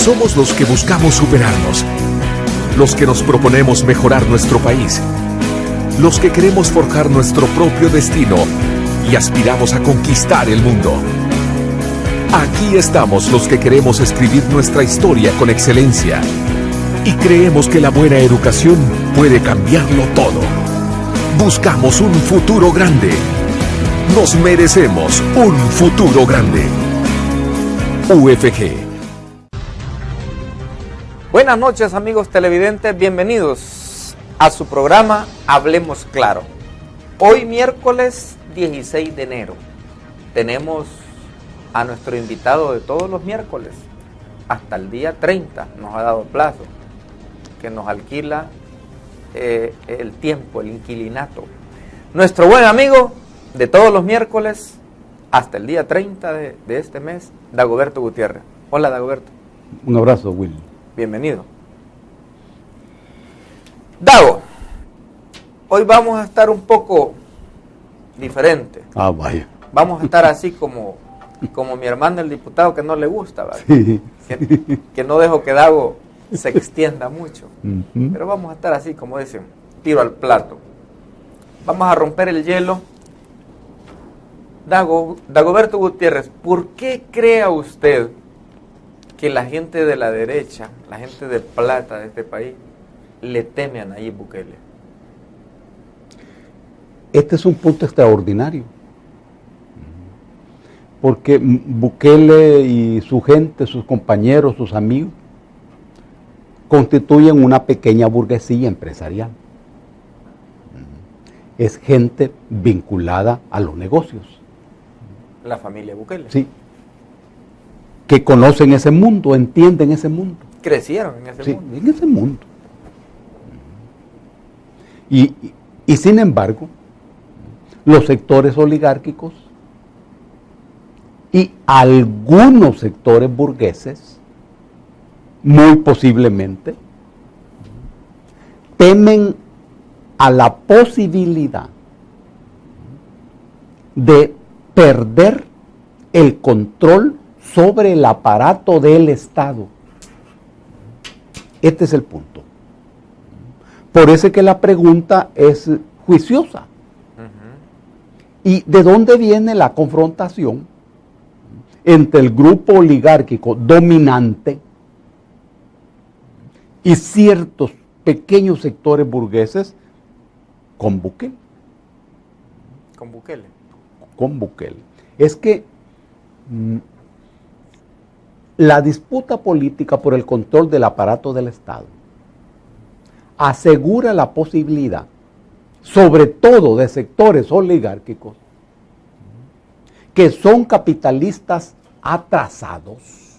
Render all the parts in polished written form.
Somos los que buscamos superarnos, los que nos proponemos mejorar nuestro país, los que queremos forjar nuestro propio destino y aspiramos a conquistar el mundo. Aquí estamos los que queremos escribir nuestra historia con excelencia y creemos que la buena educación puede cambiarlo todo. Buscamos un futuro grande. Nos merecemos un futuro grande. UFG. Buenas noches, amigos televidentes, bienvenidos a su programa Hablemos Claro. Hoy miércoles 16 de enero tenemos a nuestro invitado de todos los miércoles hasta el día 30, nos ha dado plazo, que nos alquila el tiempo, el inquilinato. Nuestro buen amigo de todos los miércoles hasta el día 30 de este mes, Dagoberto Gutiérrez. Hola, Dagoberto. Un abrazo, Will. Bienvenido. Dago, hoy vamos a estar un poco diferente. Ah, vaya. Vamos a estar así como mi hermano el diputado, que no le gusta, ¿vale? Sí. Que no dejo que Dago se extienda mucho. Uh-huh. Pero vamos a estar así, como dicen, tiro al plato. Vamos a romper el hielo. Dagoberto Gutiérrez, ¿por qué crea usted que la gente de la derecha, la gente de plata de este país, le teme a Nayib Bukele? Este es un punto extraordinario, porque Bukele y su gente, sus compañeros, sus amigos, constituyen una pequeña burguesía empresarial. Es gente vinculada a los negocios. La familia Bukele. Sí. Que conocen ese mundo, entienden ese mundo. Crecieron en ese mundo. Sí, en ese mundo. Y sin embargo, los sectores oligárquicos y algunos sectores burgueses, muy posiblemente, temen a la posibilidad de perder el control sobre el aparato del Estado. Este es el punto. Por eso es que la pregunta es juiciosa. Uh-huh. ¿Y de dónde viene la confrontación entre el grupo oligárquico dominante y ciertos pequeños sectores burgueses con Bukele? ¿Con Bukele? Con Bukele. Es que la disputa política por el control del aparato del Estado asegura la posibilidad, sobre todo de sectores oligárquicos, que son capitalistas atrasados,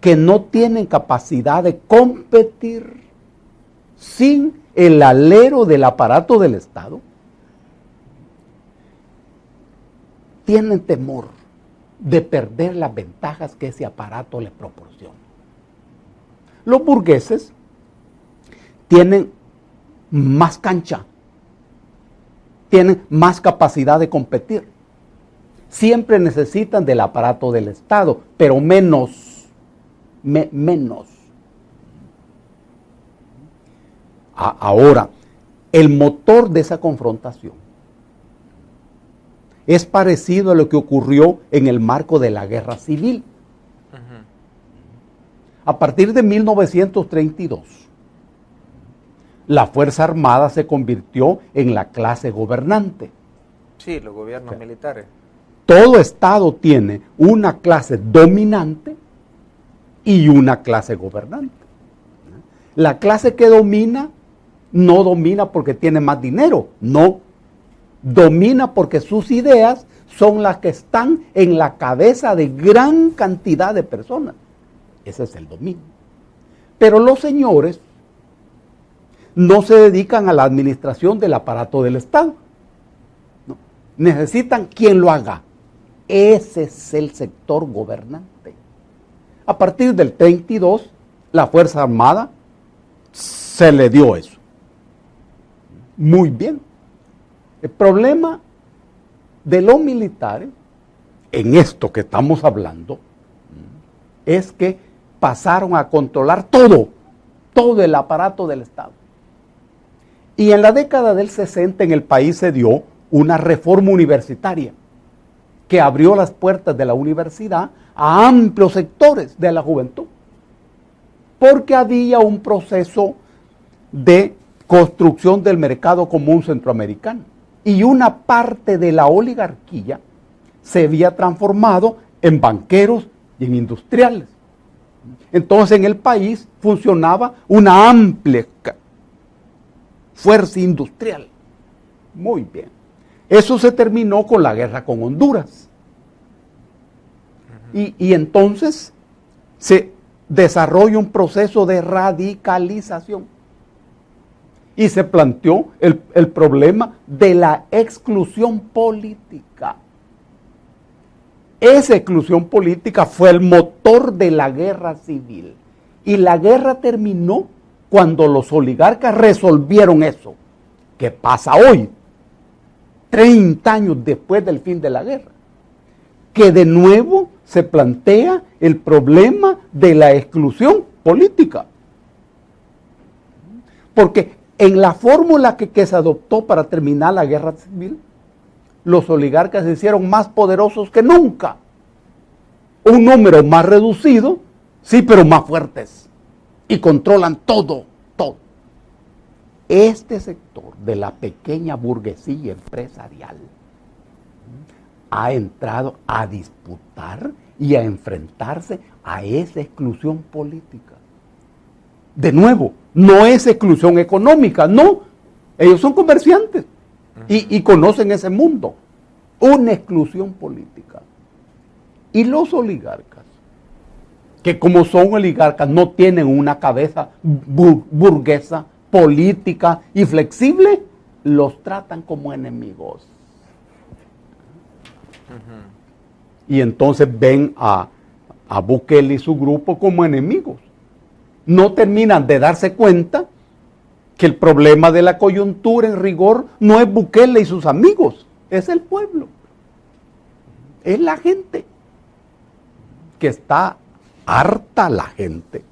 que no tienen capacidad de competir sin el alero del aparato del Estado, tienen temor de perder las ventajas que ese aparato les proporciona. Los burgueses tienen más cancha, tienen más capacidad de competir. Siempre necesitan del aparato del Estado, pero menos. Ahora, el motor de esa confrontación es parecido a lo que ocurrió en el marco de la Guerra Civil. Uh-huh. A partir de 1932, la Fuerza Armada se convirtió en la clase gobernante. Sí, los gobiernos militares. Todo Estado tiene una clase dominante y una clase gobernante. La clase que domina no domina porque tiene más dinero, no. Domina porque sus ideas son las que están en la cabeza de gran cantidad de personas. Ese es el dominio. Pero los señores no se dedican a la administración del aparato del Estado. No. Necesitan quien lo haga. Ese es el sector gobernante. A partir del 32, la Fuerza Armada se le dio eso. Muy bien. El problema de los militares, en esto que estamos hablando, es que pasaron a controlar todo el aparato del Estado. Y en la década del 60 en el país se dio una reforma universitaria que abrió las puertas de la universidad a amplios sectores de la juventud, porque había un proceso de construcción del mercado común centroamericano y una parte de la oligarquía se había transformado en banqueros y en industriales. Entonces en el país funcionaba una amplia fuerza industrial. Muy bien. Eso se terminó con la guerra con Honduras. Y entonces se desarrolla un proceso de radicalización. Y se planteó el problema de la exclusión política. Esa exclusión política fue el motor de la guerra civil. Y la guerra terminó cuando los oligarcas resolvieron eso. ¿Qué pasa hoy? 30 años después del fin de la guerra. Que de nuevo se plantea el problema de la exclusión política. Porque en la fórmula que se adoptó para terminar la guerra civil, los oligarcas se hicieron más poderosos que nunca. Un número más reducido, sí, pero más fuertes. Y controlan todo. Este sector de la pequeña burguesía empresarial ha entrado a disputar y a enfrentarse a esa exclusión política. De nuevo, no es exclusión económica, no. Ellos son comerciantes y conocen ese mundo. Una exclusión política. Y los oligarcas, que como son oligarcas no tienen una cabeza burguesa, política y flexible, los tratan como enemigos. Y entonces ven a Bukele y su grupo como enemigos. No terminan de darse cuenta que el problema de la coyuntura en rigor no es Bukele y sus amigos, es el pueblo. Es la gente. Que está harta la gente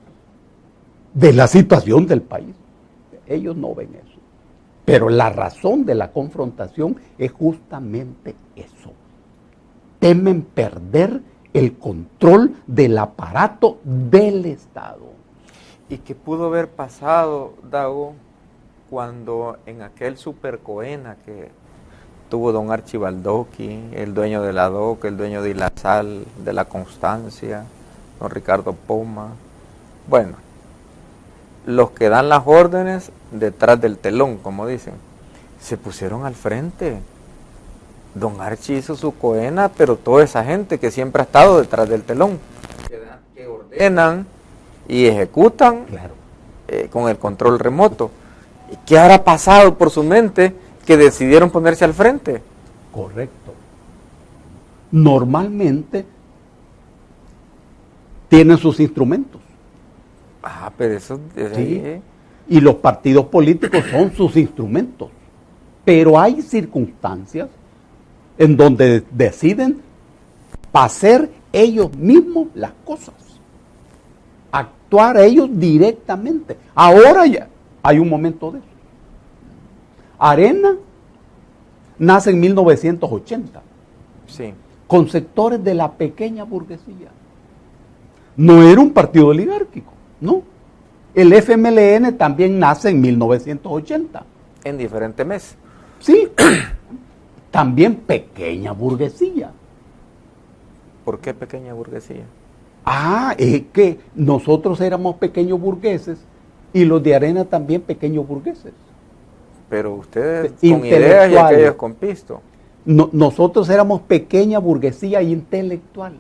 de la situación del país. Ellos no ven eso. Pero la razón de la confrontación es justamente eso. Temen perder el control del aparato del Estado. ¿Y qué pudo haber pasado, Dago, cuando en aquel Supercoena que tuvo don Archibaldoqui, el dueño de la DOC, el dueño de la Sal, de la Constancia, don Ricardo Poma? Bueno, los que dan las órdenes detrás del telón, como dicen, se pusieron al frente. Don Archi hizo su coena, pero toda esa gente que siempre ha estado detrás del telón, que ordenan y ejecutan, claro, con el control remoto. ¿Qué habrá pasado por su mente que decidieron ponerse al frente? Correcto. Normalmente tienen sus instrumentos. Ah, pero eso... Sí. Y los partidos políticos son sus instrumentos. Pero hay circunstancias en donde deciden hacer ellos mismos las cosas. Actuar ellos directamente. Ahora ya hay un momento de eso. Arena nace en 1980. Sí. Con sectores de la pequeña burguesía. No era un partido oligárquico, no. El FMLN también nace en 1980. En diferentes meses. Sí. También pequeña burguesía. ¿Por qué pequeña burguesía? Es que nosotros éramos pequeños burgueses y los de Arena también pequeños burgueses. Pero ustedes con ideas y aquellos con pisto. Nosotros éramos pequeña burguesía intelectual.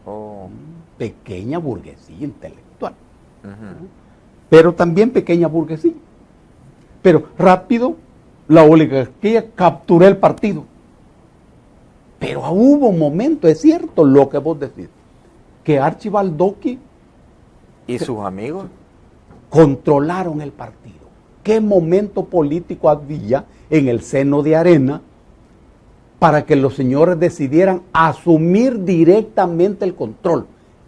Oh. Pequeña burguesía intelectual. Pero también pequeña burguesía. Pero rápido la oligarquía capturó el partido. Pero hubo un momento, es cierto lo que vos decís, que Archibaldoqui y sus amigos controlaron el partido. ¿Qué momento político había en el seno de Arena para que los señores decidieran asumir directamente el control?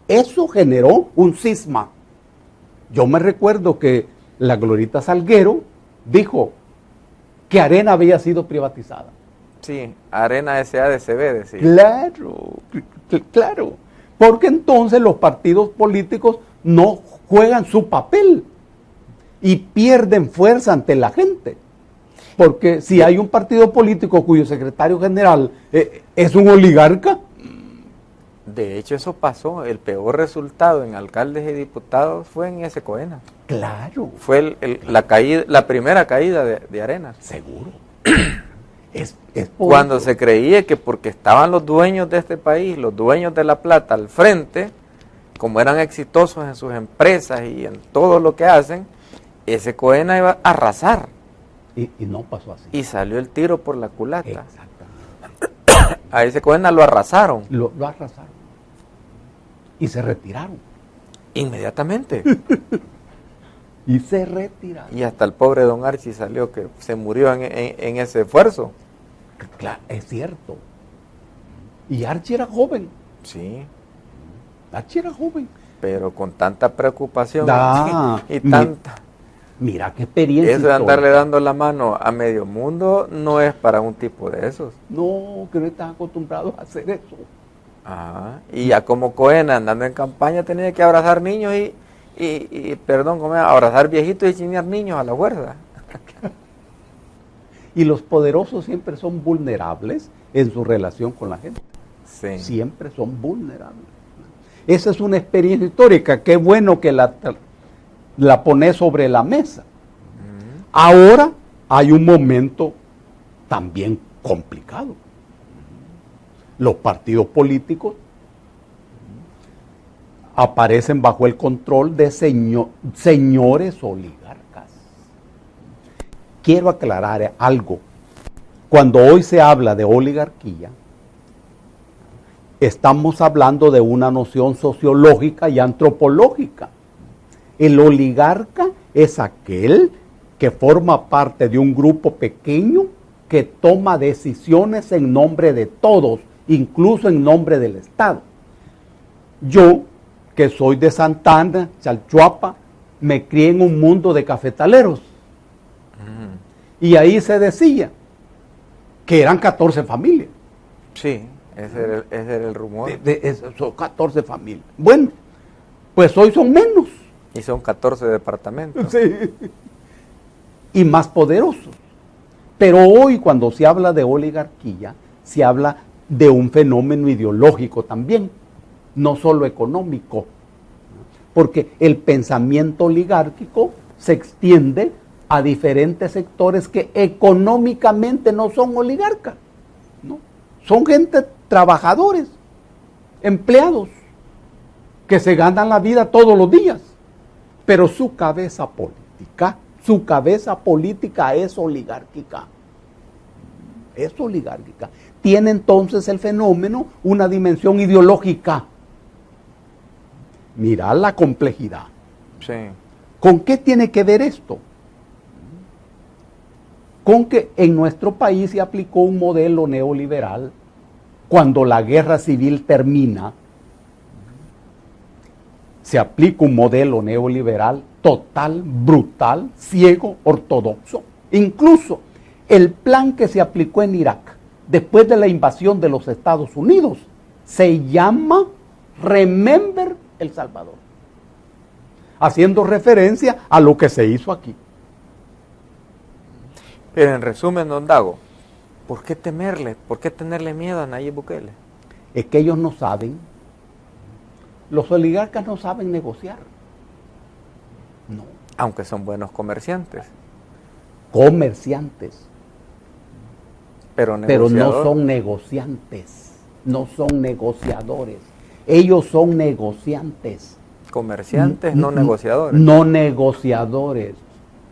Eso generó un cisma. Yo me recuerdo que la Glorita Salguero dijo que Arena había sido privatizada. Sí, Arena SADCB, decía. Claro, porque entonces los partidos políticos no juegan su papel y pierden fuerza ante la gente. Porque si hay un partido político cuyo secretario general es un oligarca. De hecho, eso pasó. El peor resultado en alcaldes y diputados fue en ese Coena. Claro. Fue la primera caída de Arenas. Seguro. Cuando se creía que porque estaban los dueños de este país, los dueños de La Plata al frente, como eran exitosos en sus empresas y en todo lo que hacen, ese Coena iba a arrasar. Y no pasó así. Y salió el tiro por la culata. Exactamente. A ese Coena lo arrasaron. Lo arrasaron. Y se retiraron. Inmediatamente. Y se retiraron. Y hasta el pobre don Archie salió que se murió en ese esfuerzo. Claro, es cierto. Y Archie era joven. Sí. Archie era joven. Pero con tanta preocupación y mi- tanta... Mira qué experiencia. Eso de histórica. andarle dando la mano a medio mundo no es para un tipo de esos. No, que no están acostumbrados a hacer eso. Ajá. Y ya como Coena andando en campaña tenía que abrazar niños abrazar viejitos y chinear niños a la fuerza. Y los poderosos siempre son vulnerables en su relación con la gente. Sí. Siempre son vulnerables. Esa es una experiencia histórica. Qué bueno que la pone sobre la mesa. Ahora hay un momento también complicado. Los partidos políticos aparecen bajo el control de señores oligarcas. Quiero aclarar algo. Cuando hoy se habla de oligarquía, estamos hablando de una noción sociológica y antropológica. El oligarca es aquel que forma parte de un grupo pequeño que toma decisiones en nombre de todos, incluso en nombre del Estado. Yo, que soy de Santana, Chalchuapa, me crié en un mundo de cafetaleros. Y ahí se decía que eran 14 familias. Sí, ese era el rumor. Son 14 familias. Bueno, pues hoy son menos. Y son 14 departamentos. Sí. Y más poderosos. Pero hoy cuando se habla de oligarquía, se habla de un fenómeno ideológico también, no solo económico. Porque el pensamiento oligárquico se extiende a diferentes sectores que económicamente no son oligarcas, ¿no? Son gente, trabajadores, empleados, que se ganan la vida todos los días, pero su cabeza política es oligárquica. Es oligárquica. Tiene entonces el fenómeno una dimensión ideológica. Mirá la complejidad. Sí. ¿Con qué tiene que ver esto? Con que en nuestro país se aplicó un modelo neoliberal cuando la guerra civil termina. Se aplica un modelo neoliberal total, brutal, ciego, ortodoxo. Incluso el plan que se aplicó en Irak después de la invasión de los Estados Unidos se llama Remember El Salvador, haciendo referencia a lo que se hizo aquí. Pero en resumen, don Dago, ¿por qué temerle? ¿Por qué tenerle miedo a Nayib Bukele? Es que ellos no saben, los oligarcas no saben negociar. No. Aunque son buenos comerciantes. Comerciantes. Pero no son negociantes, no son negociadores. Ellos son negociantes. Comerciantes, no negociadores. No negociadores.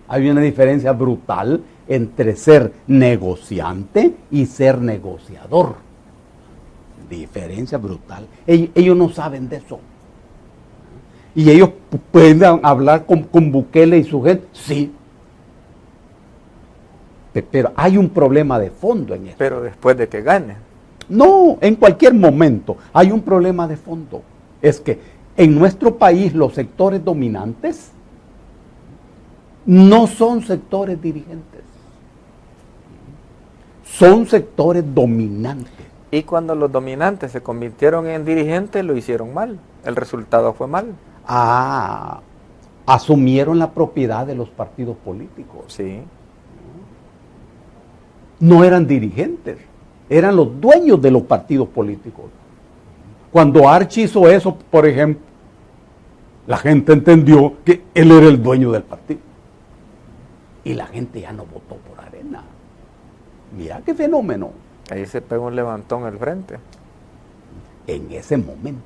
Hay una diferencia brutal entre ser negociante y ser negociador. Diferencia brutal. Ellos no saben de eso. Y ellos pueden hablar con Bukele y su gente. Sí. Pero hay un problema de fondo en eso. Pero después de que gane. No, en cualquier momento hay un problema de fondo. Es que en nuestro país los sectores dominantes no son sectores dirigentes, son sectores dominantes. Y cuando los dominantes se convirtieron en dirigentes, lo hicieron mal. El resultado fue mal. Asumieron la propiedad de los partidos políticos. Sí. No eran dirigentes, eran los dueños de los partidos políticos. Cuando Archie hizo eso, por ejemplo, la gente entendió que él era el dueño del partido. Y la gente ya no votó por Arena. Mira qué fenómeno. Ahí se pegó un levantón al frente. En ese momento.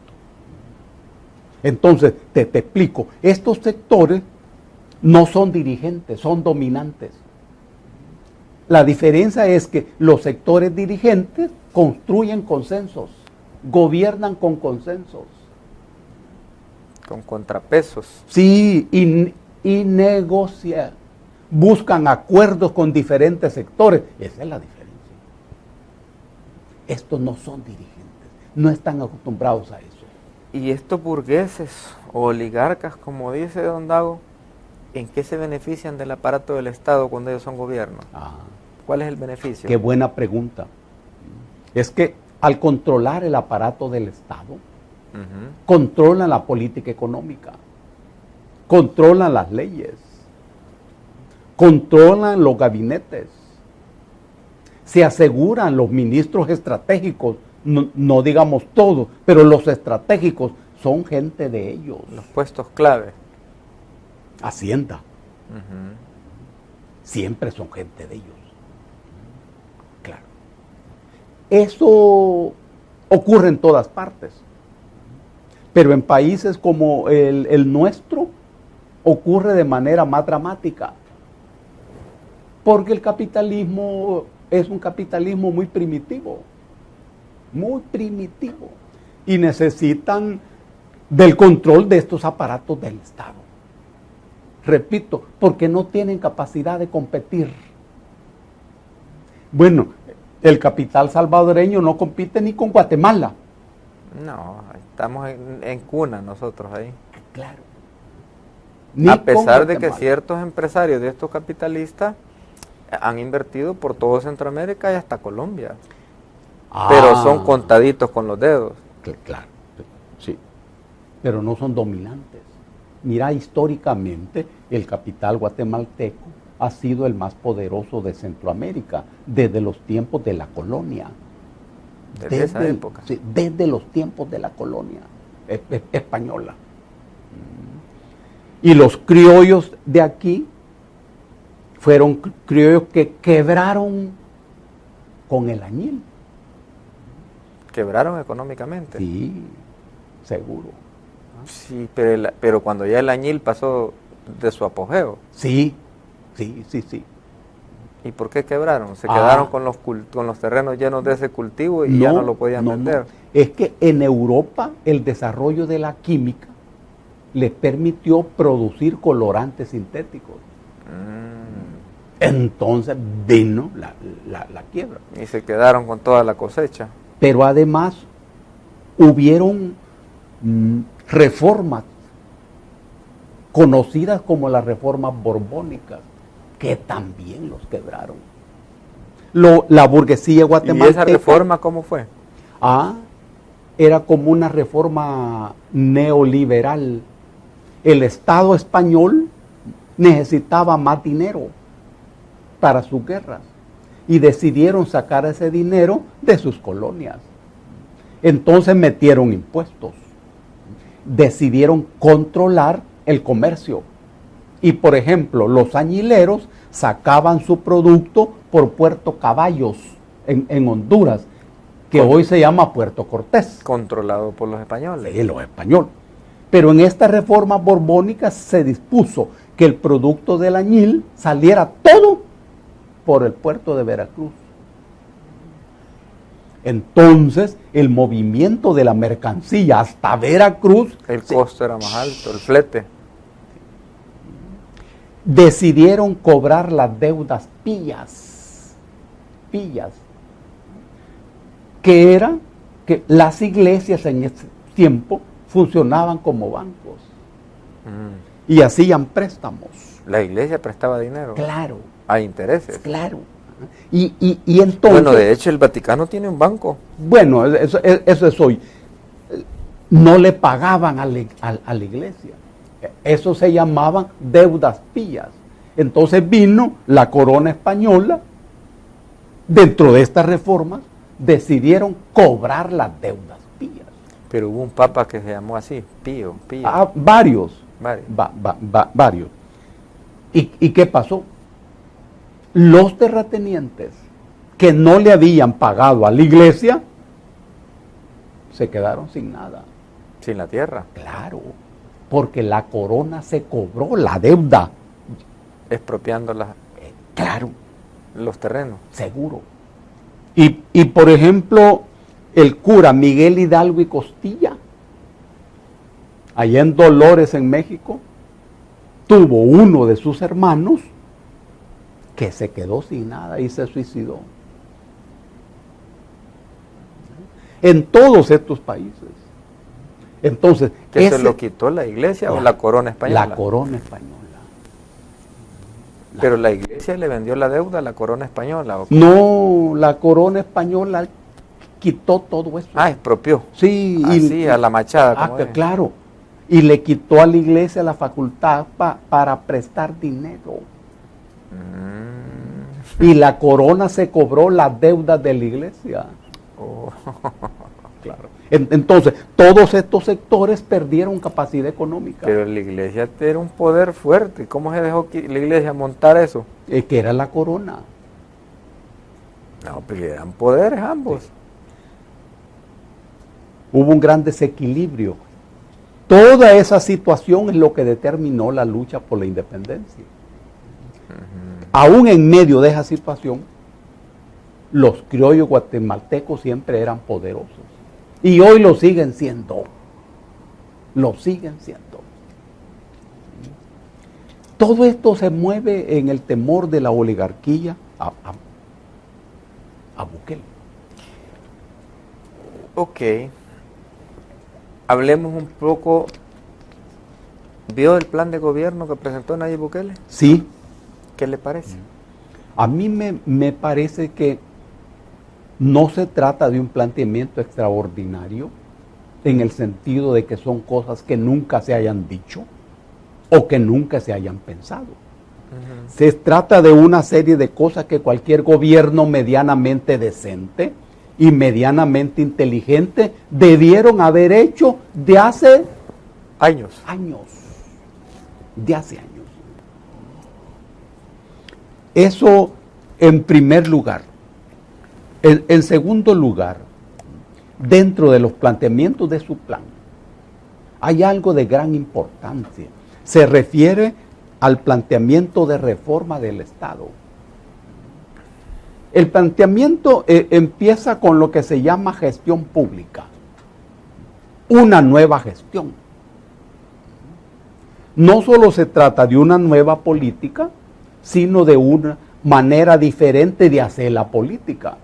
Entonces, te explico, estos sectores no son dirigentes, son dominantes. La diferencia es que los sectores dirigentes construyen consensos, gobiernan con consensos. Con contrapesos. Sí, y negocian, buscan acuerdos con diferentes sectores. Esa es la diferencia. Estos no son dirigentes, no están acostumbrados a eso. Y estos burgueses o oligarcas, como dice don Dago, ¿en qué se benefician del aparato del Estado cuando ellos son gobierno? ¿Cuál es el beneficio? Qué buena pregunta. Es que al controlar el aparato del Estado, controlan la política económica, controlan las leyes, controlan los gabinetes, se aseguran los ministros estratégicos, no digamos todos, pero los estratégicos son gente de ellos. Los puestos clave. Hacienda. Siempre son gente de ellos. Claro. Eso ocurre en todas partes. Pero en países como el nuestro ocurre de manera más dramática. Porque el capitalismo es un capitalismo muy primitivo. Muy primitivo. Y necesitan del control de estos aparatos del Estado. Repito, porque no tienen capacidad de competir. Bueno, el capital salvadoreño no compite ni con Guatemala. No, estamos en cuna nosotros ahí. Claro. A pesar de que ciertos empresarios de estos capitalistas han invertido por todo Centroamérica y hasta Colombia. Pero son contaditos con los dedos. Claro, sí. Pero no son dominantes. Mira, históricamente el capital guatemalteco ha sido el más poderoso de Centroamérica desde los tiempos de la colonia. Desde esa época. Sí, desde los tiempos de la colonia española. Y los criollos de aquí fueron criollos que quebraron con el añil. ¿Quebraron económicamente? Sí, seguro. Sí, pero cuando ya el añil pasó de su apogeo. Sí. ¿Y por qué quebraron? ¿Se quedaron con los terrenos llenos de ese cultivo y ya no lo podían vender? Es que en Europa el desarrollo de la química les permitió producir colorantes sintéticos. Entonces vino la quiebra. Y se quedaron con toda la cosecha. Pero además hubieron reformas conocidas como las reformas borbónicas, que también los quebraron. La burguesía guatemalteca. ¿Y esa reforma cómo fue? Era como una reforma neoliberal. El Estado español necesitaba más dinero para sus guerras y decidieron sacar ese dinero de sus colonias. Entonces metieron impuestos, decidieron controlar el comercio. Y por ejemplo, los añileros sacaban su producto por Puerto Caballos, en Honduras, que hoy se llama Puerto Cortés. Controlado por los españoles. Sí, los españoles. Pero en esta reforma borbónica se dispuso que el producto del añil saliera todo por el puerto de Veracruz. Entonces, el movimiento de la mercancía hasta Veracruz... El costo era más alto, el flete. Decidieron cobrar las deudas pillas, que era que las iglesias en ese tiempo funcionaban como bancos Mm. y hacían préstamos. La iglesia prestaba dinero Claro, a intereses. claro. Y entonces... Bueno, de hecho el Vaticano tiene un banco. Bueno, eso es hoy. No le pagaban a la iglesia. Eso se llamaban deudas pías. Entonces vino la corona española. Dentro de estas reformas decidieron cobrar las deudas pías. Pero hubo un papa que se llamó así, Pío. Varios. Vale. Varios. ¿Y qué pasó? Los terratenientes que no le habían pagado a la iglesia se quedaron sin nada. Sin la tierra. Claro, porque la corona se cobró la deuda. Expropiando Claro, los terrenos. seguro. Y por ejemplo, el cura Miguel Hidalgo y Costilla, allá en Dolores, en México, tuvo uno de sus hermanos que se quedó sin nada y se suicidó. En todos estos países. Entonces, ¿Que se lo quitó la iglesia o la corona española? La corona española. Pero la iglesia le vendió la deuda a la corona española. ¿O qué? No, la corona española quitó todo eso. Expropió. Sí, Así, a la machada. como es. claro. Y le quitó a la iglesia la facultad para prestar dinero. Y la corona se cobró las deudas de la iglesia. Oh. Claro. Entonces, todos estos sectores perdieron capacidad económica. Pero la iglesia era un poder fuerte. ¿Cómo se dejó la iglesia montar eso? Que era la corona. No, pero le dan poderes ambos. Sí. Hubo un gran desequilibrio. Toda esa situación es lo que determinó la lucha por la independencia. Aún en medio de esa situación, los criollos guatemaltecos siempre eran poderosos. Y hoy lo siguen siendo. Lo siguen siendo. Todo esto se mueve en el temor de la oligarquía a Bukele. Ok. Hablemos un poco. ¿Vio el plan de gobierno que presentó Nayib Bukele? Sí. ¿Qué le parece? A mí me parece que no se trata de un planteamiento extraordinario en el sentido de que son cosas que nunca se hayan dicho o que nunca se hayan pensado. Se trata de una serie de cosas que cualquier gobierno medianamente decente y medianamente inteligente debieron haber hecho de hace Años. De hace años. Eso en primer lugar. En segundo lugar, dentro de los planteamientos de su plan, hay algo de gran importancia. Se refiere al planteamiento de reforma del Estado. El planteamiento empieza con lo que se llama gestión pública. Una nueva gestión. No solo se trata de una nueva política, sino de una manera diferente de hacer la política.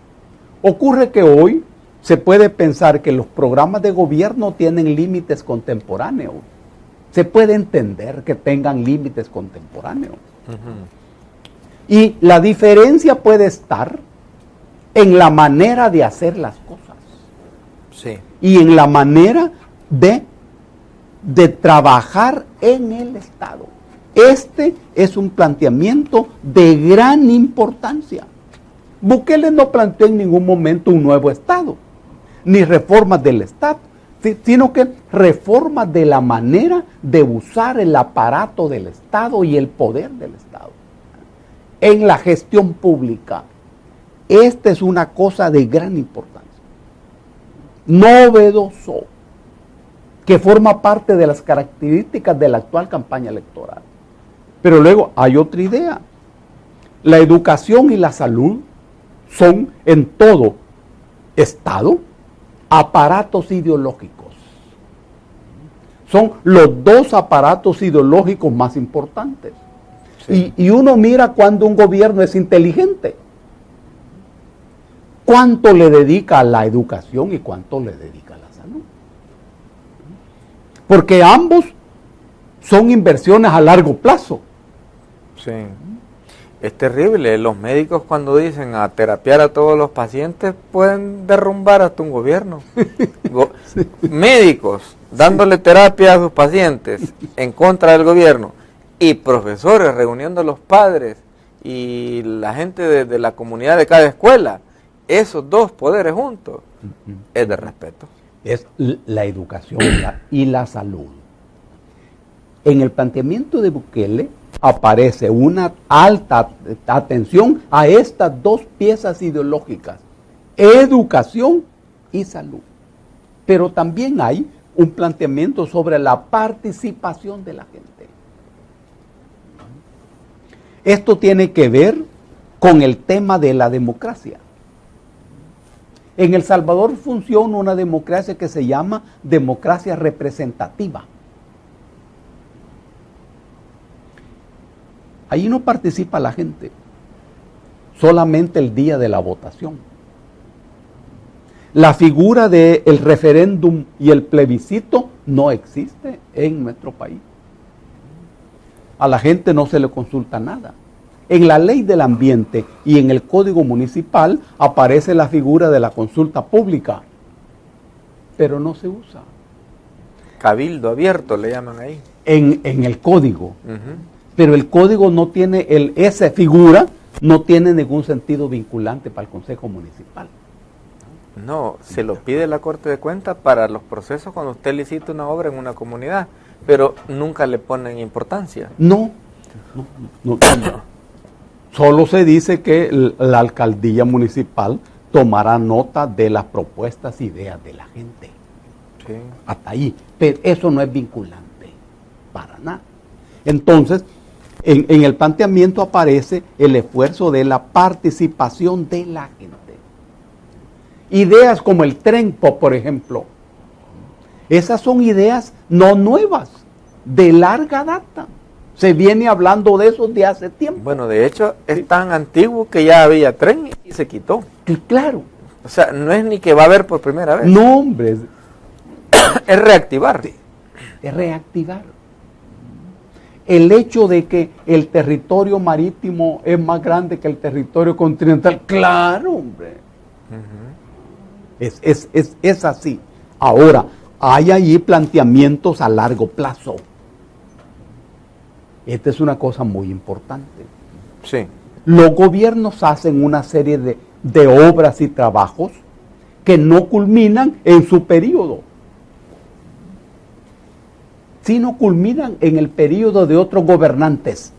Ocurre que hoy se puede pensar que los programas de gobierno tienen límites contemporáneos. Se puede entender que tengan límites contemporáneos. Y la diferencia puede estar en la manera de hacer las cosas. Sí. Y en la manera de trabajar en el Estado. Este es un planteamiento de gran importancia. Bukele no planteó en ningún momento un nuevo Estado, ni reformas del Estado, sino que reformas de la manera de usar el aparato del Estado y el poder del Estado. En la gestión pública, esta es una cosa de gran importancia. Novedoso, que forma parte de las características de la actual campaña electoral. Pero luego hay otra idea. La educación y la salud son en todo Estado aparatos ideológicos. Son los dos aparatos ideológicos más importantes. Sí. Y uno mira cuando un gobierno es inteligente. ¿Cuánto le dedica a la educación y cuánto le dedica a la salud? porque ambos son inversiones a largo plazo. Sí. Es terrible. Los médicos cuando dicen a terapiar a todos los pacientes pueden derrumbar hasta un gobierno. Sí. Médicos dándole terapia a sus pacientes en contra del gobierno y profesores reuniendo a los padres y la gente de la comunidad de cada escuela. Esos dos poderes juntos es de respeto. Es la educación y la salud. En el planteamiento de Bukele aparece una alta atención a estas dos piezas ideológicas, educación y salud. Pero también hay un planteamiento sobre la participación de la gente. Esto tiene que ver con el tema de la democracia. En El Salvador funciona una democracia que se llama democracia representativa. Ahí no participa la gente, solamente el día de la votación. La figura del referéndum y el plebiscito no existe en nuestro país. A la gente no se le consulta nada. En la ley del ambiente y en el código municipal aparece la figura de la consulta pública, pero no se usa. Cabildo abierto le llaman ahí. En el código. Pero el código no tiene, esa figura no tiene ningún sentido vinculante para el Consejo Municipal. No, se lo pide la Corte de Cuentas para los procesos cuando usted licita una obra en una comunidad, pero nunca le ponen importancia. No. Solo se dice que la alcaldía municipal tomará nota de las propuestas e ideas de la gente. Sí. Hasta ahí. Pero eso no es vinculante, para nada. Entonces, en el planteamiento aparece el esfuerzo de la participación de la gente. Ideas como el tren, por ejemplo, esas son ideas no nuevas, de larga data. Se viene hablando de eso de hace tiempo. Bueno, de hecho, es tan antiguo que ya había tren y se quitó. Claro. O sea, no es ni que va a haber por primera vez. No, hombre. Es reactivar. Es reactivar. El hecho de que el territorio marítimo es más grande que el territorio continental, claro, hombre. Es así. Ahora, hay allí planteamientos a largo plazo. Esta es una cosa muy importante. Sí. Los gobiernos hacen una serie de obras y trabajos que no culminan en su periodo, sino culminan en el periodo de otros gobernantes.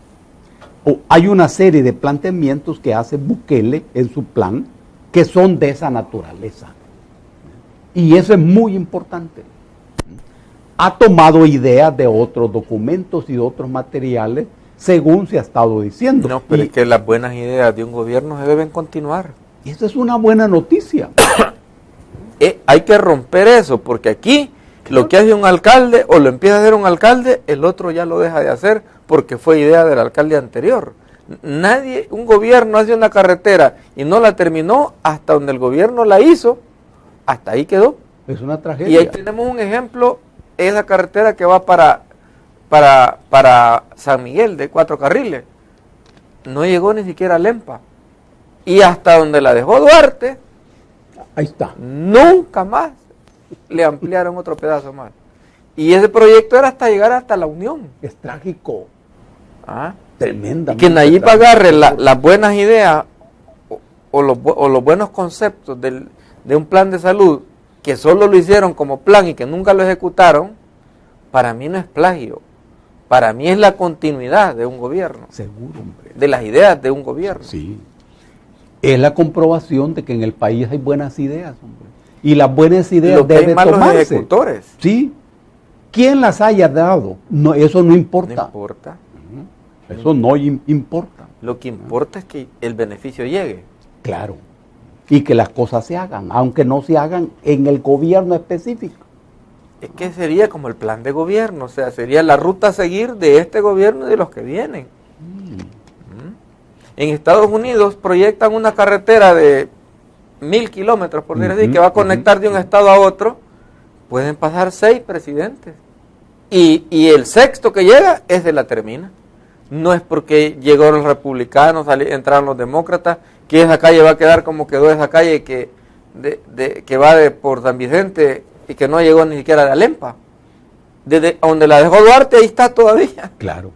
Hay una serie de planteamientos que hace Bukele en su plan que son de esa naturaleza. Y eso es muy importante. Ha tomado ideas de otros documentos y de otros materiales, según se ha estado diciendo. No, pero es que las buenas ideas de un gobierno se deben continuar. Y esa es una buena noticia. Hay que romper eso, porque aquí lo que hace un alcalde, o lo empieza a hacer un alcalde, el otro ya lo deja de hacer, porque fue idea del alcalde anterior. Un gobierno hace una carretera y no la terminó hasta donde el gobierno la hizo, hasta ahí quedó. Es una tragedia. Y ahí tenemos un ejemplo, esa carretera que va para San Miguel de 4 carriles. No llegó ni siquiera a Lempa. Y hasta donde la dejó Duarte, ahí está. Nunca más le ampliaron otro pedazo más. Y ese proyecto era hasta llegar hasta la Unión. Es trágico. ¿Ah? Tremenda. Y que Nayib agarre las buenas ideas o los buenos conceptos de un plan de salud que solo lo hicieron como plan y que nunca lo ejecutaron, para mí no es plagio. Para mí es la continuidad de un gobierno. Seguro, hombre. De las ideas de un gobierno. Sí. Es la comprobación de que en el país hay buenas ideas, hombre. Y las buenas ideas deben tomarse. Los ejecutores. Sí. ¿Quién las haya dado? No, eso no importa. No importa. Eso no importa. Lo que importa es que el beneficio llegue. Claro. Y que las cosas se hagan, aunque no se hagan en el gobierno específico. Es que sería como el plan de gobierno, o sea, sería la ruta a seguir de este gobierno y de los que vienen. En Estados Unidos proyectan una carretera de 1000 kilómetros, por decir así, que va a conectar de un estado a otro. Pueden pasar 6 presidentes Y el sexto que llega, ese la termina. No es porque llegaron los republicanos, entraron los demócratas, que esa calle va a quedar como quedó esa calle que va por San Vicente y que no llegó ni siquiera de Alempa. Desde donde la dejó Duarte, ahí está todavía. Claro,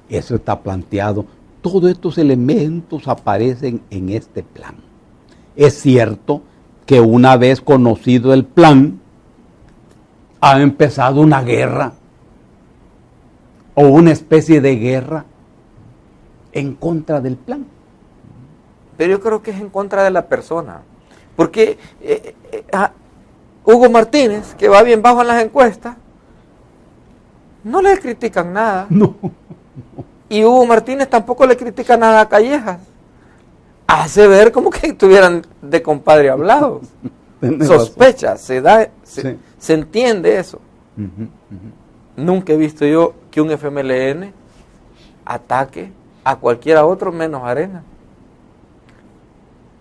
eso está planteado. Todos estos elementos aparecen en este plan. Es cierto que una vez conocido el plan, ha empezado una guerra o una especie de guerra en contra del plan. Pero yo creo que es en contra de la persona. Porque Hugo Martínez, que va bien bajo en las encuestas, no le critican nada. No. Y Hugo Martínez tampoco le critica nada a Callejas. Hace ver como que estuvieran de compadre hablados. Sospecha, se entiende eso. Nunca he visto yo que un FMLN ataque a cualquiera otro menos Arena.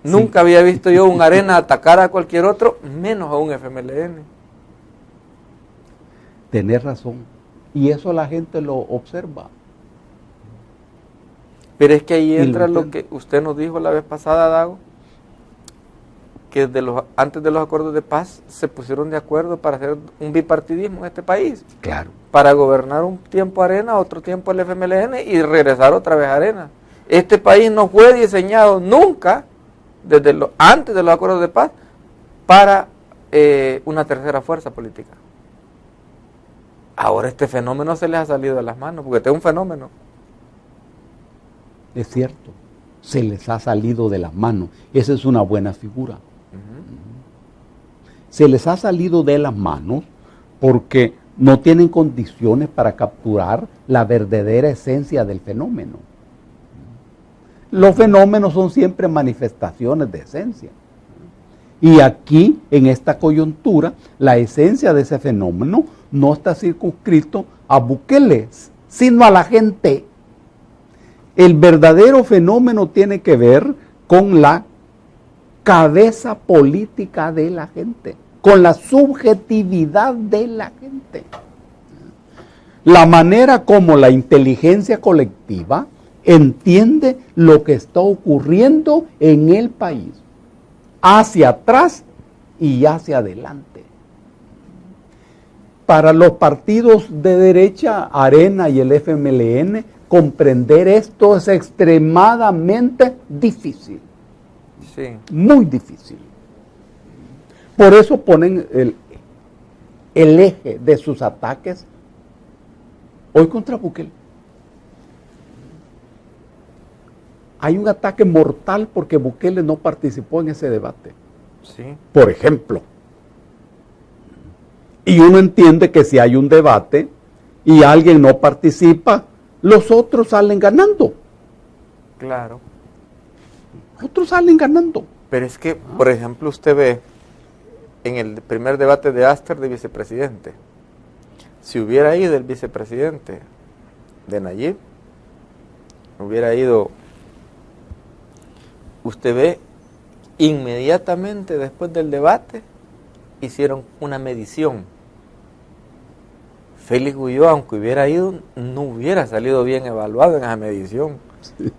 Nunca había visto yo un Arena atacar a cualquier otro menos a un FMLN. Tenés razón. Y eso la gente lo observa. Pero es que ahí entra lo que usted nos dijo la vez pasada, Dago, que antes de los acuerdos de paz se pusieron de acuerdo para hacer un bipartidismo en este país. Claro. Para gobernar un tiempo Arena, otro tiempo el FMLN y regresar otra vez a Arena. Este país no fue diseñado nunca, antes de los acuerdos de paz, para una tercera fuerza política. Ahora este fenómeno se les ha salido de las manos, porque este es un fenómeno. Es cierto, se les ha salido de las manos. Esa es una buena figura. Se les ha salido de las manos porque no tienen condiciones para capturar la verdadera esencia del fenómeno. Los fenómenos son siempre manifestaciones de esencia. Y aquí, en esta coyuntura, la esencia de ese fenómeno no está circunscrito a Bukele, sino a la gente. El verdadero fenómeno tiene que ver con la cabeza política de la gente, con la subjetividad de la gente. La manera como la inteligencia colectiva entiende lo que está ocurriendo en el país, hacia atrás y hacia adelante. Para los partidos de derecha, Arena y el FMLN, comprender esto es extremadamente difícil. Sí. Muy difícil. Por eso ponen el eje de sus ataques hoy contra Bukele. Hay un ataque mortal porque Bukele no participó en ese debate. Sí. Por ejemplo. Y uno entiende que si hay un debate y alguien no participa, los otros salen ganando. Claro. Otros salen ganando. Pero es que, por ejemplo, usted ve en el primer debate de Aster de vicepresidente, si hubiera ido el vicepresidente de Nayib, hubiera ido, usted ve, inmediatamente después del debate, hicieron una medición. Félix Ulloa, aunque hubiera ido, no hubiera salido bien evaluado en esa medición. Sí.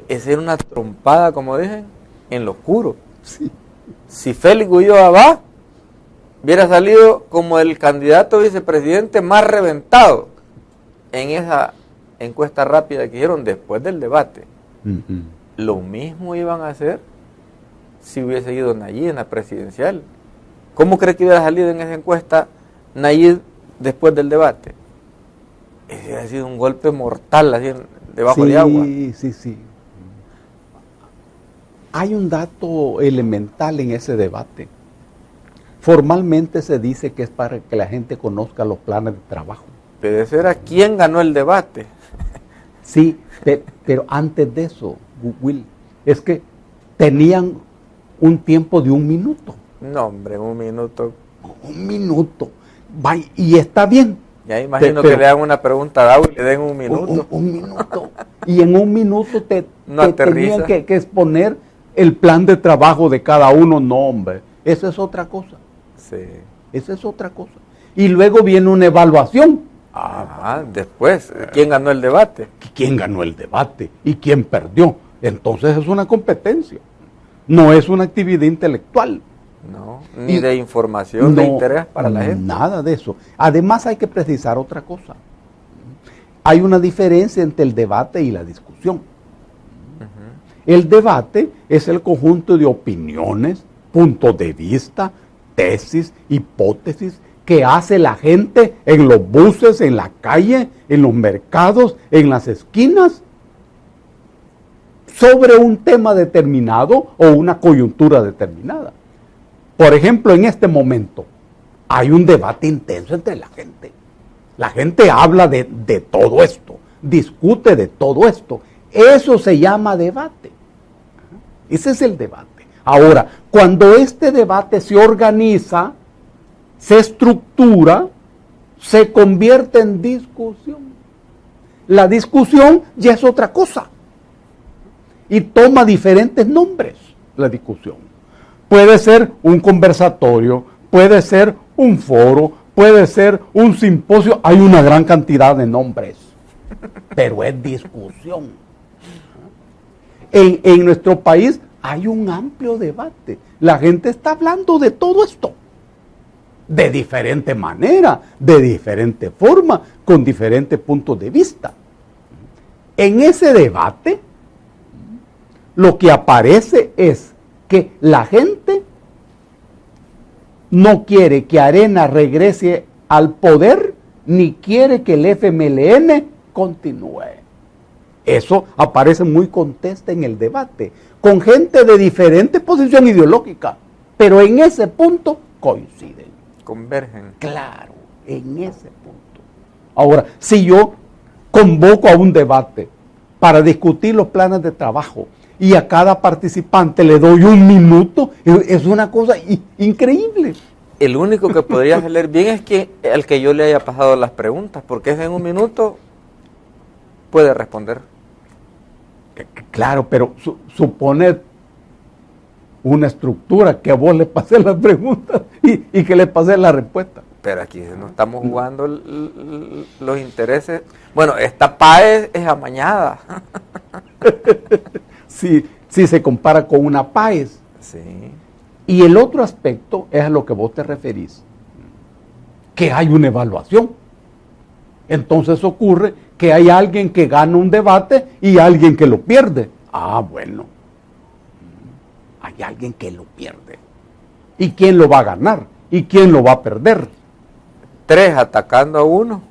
Esa era una trompada, como dicen, en lo oscuro. Sí. Si Félix Ulloa va, hubiera salido como el candidato vicepresidente más reventado en esa encuesta rápida que hicieron después del debate. Lo mismo iban a hacer si hubiese ido Nayib en la presidencial. ¿Cómo cree que hubiera salido en esa encuesta Nayib después del debate? Ese hubiera sido un golpe mortal así debajo de agua. Sí. Hay un dato elemental en ese debate. Formalmente se dice que es para que la gente conozca los planes de trabajo. Pero ese era quién ganó el debate. Sí, pero antes de eso, Will, es que tenían un tiempo de 1 minuto. No, hombre, 1 minuto. 1 minuto. Y está bien. Ya imagino que le hagan una pregunta a Dago y le den 1 minuto. Un minuto. Y en 1 minuto te tenían que exponer el plan de trabajo de cada uno. No, hombre. Eso es otra cosa. Sí. Esa es otra cosa. Y luego viene una evaluación Después, ¿quién ganó el debate? ¿Quién ganó el debate y quién perdió? Entonces es una competencia, no es una actividad intelectual. No, ni de información, de interés para la gente. Nada de eso. Además hay que precisar otra cosa. Hay una diferencia entre el debate y la discusión. El debate es el conjunto de opiniones, puntos de vista, tesis, hipótesis que hace la gente en los buses, en la calle, en los mercados, en las esquinas, sobre un tema determinado o una coyuntura determinada. Por ejemplo, en este momento hay un debate intenso entre la gente. La gente habla de todo esto, discute de todo esto. Eso se llama debate. Ese es el debate. Ahora, cuando este debate se organiza, se estructura, se convierte en discusión. La discusión ya es otra cosa. Y toma diferentes nombres, la discusión. Puede ser un conversatorio, puede ser un foro, puede ser un simposio. Hay una gran cantidad de nombres, pero es discusión. En nuestro país hay un amplio debate. La gente está hablando de todo esto, de diferente manera, de diferente forma, con diferentes puntos de vista. En ese debate, lo que aparece es que la gente no quiere que Arena regrese al poder, ni quiere que el FMLN continúe. Eso aparece muy contesta en el debate, con gente de diferente posición ideológica, pero en ese punto coinciden. Convergen. Claro, en ese punto. Ahora, si yo convoco a un debate para discutir los planes de trabajo y a cada participante le doy un minuto, es una cosa increíble. El único que podría leer bien es que el que yo le haya pasado las preguntas, porque es en un minuto puede responder. Claro, pero supone una estructura que a vos le pasé las preguntas y que le pasé la respuesta. Pero aquí no estamos jugando los intereses. Bueno, esta PAE es amañada. Si se compara con una PAES. Sí. Y el otro aspecto es a lo que vos te referís, que hay una evaluación. Entonces ocurre que hay alguien que gana un debate y alguien que lo pierde. Bueno, hay alguien que lo pierde. ¿Y quién lo va a ganar? ¿Y quién lo va a perder? 3 atacando a 1.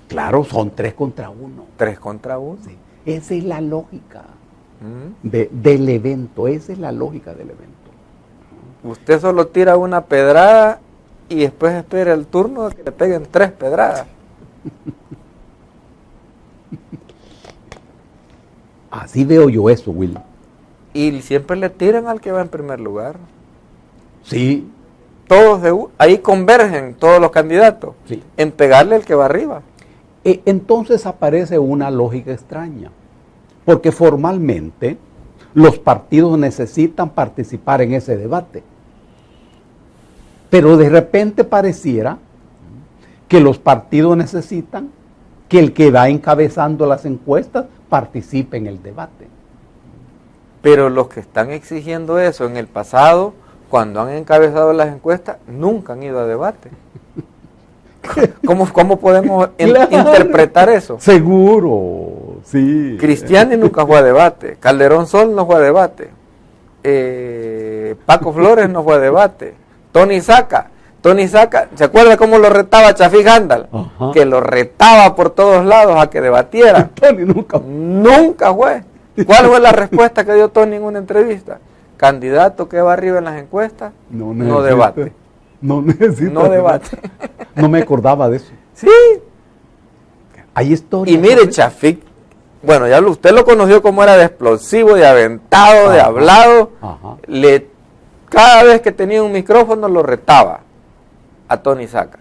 Claro, son 3 contra 1. 3 contra 1. Sí. Esa es la lógica del evento, esa es la lógica del evento. Usted solo tira una pedrada y después espera el turno de que le peguen 3 pedradas. Así veo yo eso, Will. Y siempre le tiran al que va en primer lugar. Sí. Todos ahí convergen todos los candidatos, sí, en pegarle al que va arriba. Entonces aparece una lógica extraña, porque formalmente los partidos necesitan participar en ese debate. Pero de repente pareciera que los partidos necesitan que el que va encabezando las encuestas participe en el debate. Pero los que están exigiendo eso en el pasado, cuando han encabezado las encuestas, nunca han ido a debate. ¿Cómo podemos interpretar eso? Seguro, sí. Cristiani nunca fue a debate, Calderón Sol no fue a debate, Paco Flores no fue a debate, Tony Saca, ¿se acuerda cómo lo retaba Chafí Gándal? Ajá. Que lo retaba por todos lados a que debatiera. Tony nunca fue. ¿Cuál fue la respuesta que dio Tony en una entrevista? Candidato que va arriba en las encuestas, no debate. No necesita. No debate. No me acordaba de eso. Sí. Hay historia. Y mire, Chafik, bueno, ya usted lo conoció como era de explosivo, de aventado, de hablado. Ajá. Cada vez que tenía un micrófono lo retaba a Tony Saca.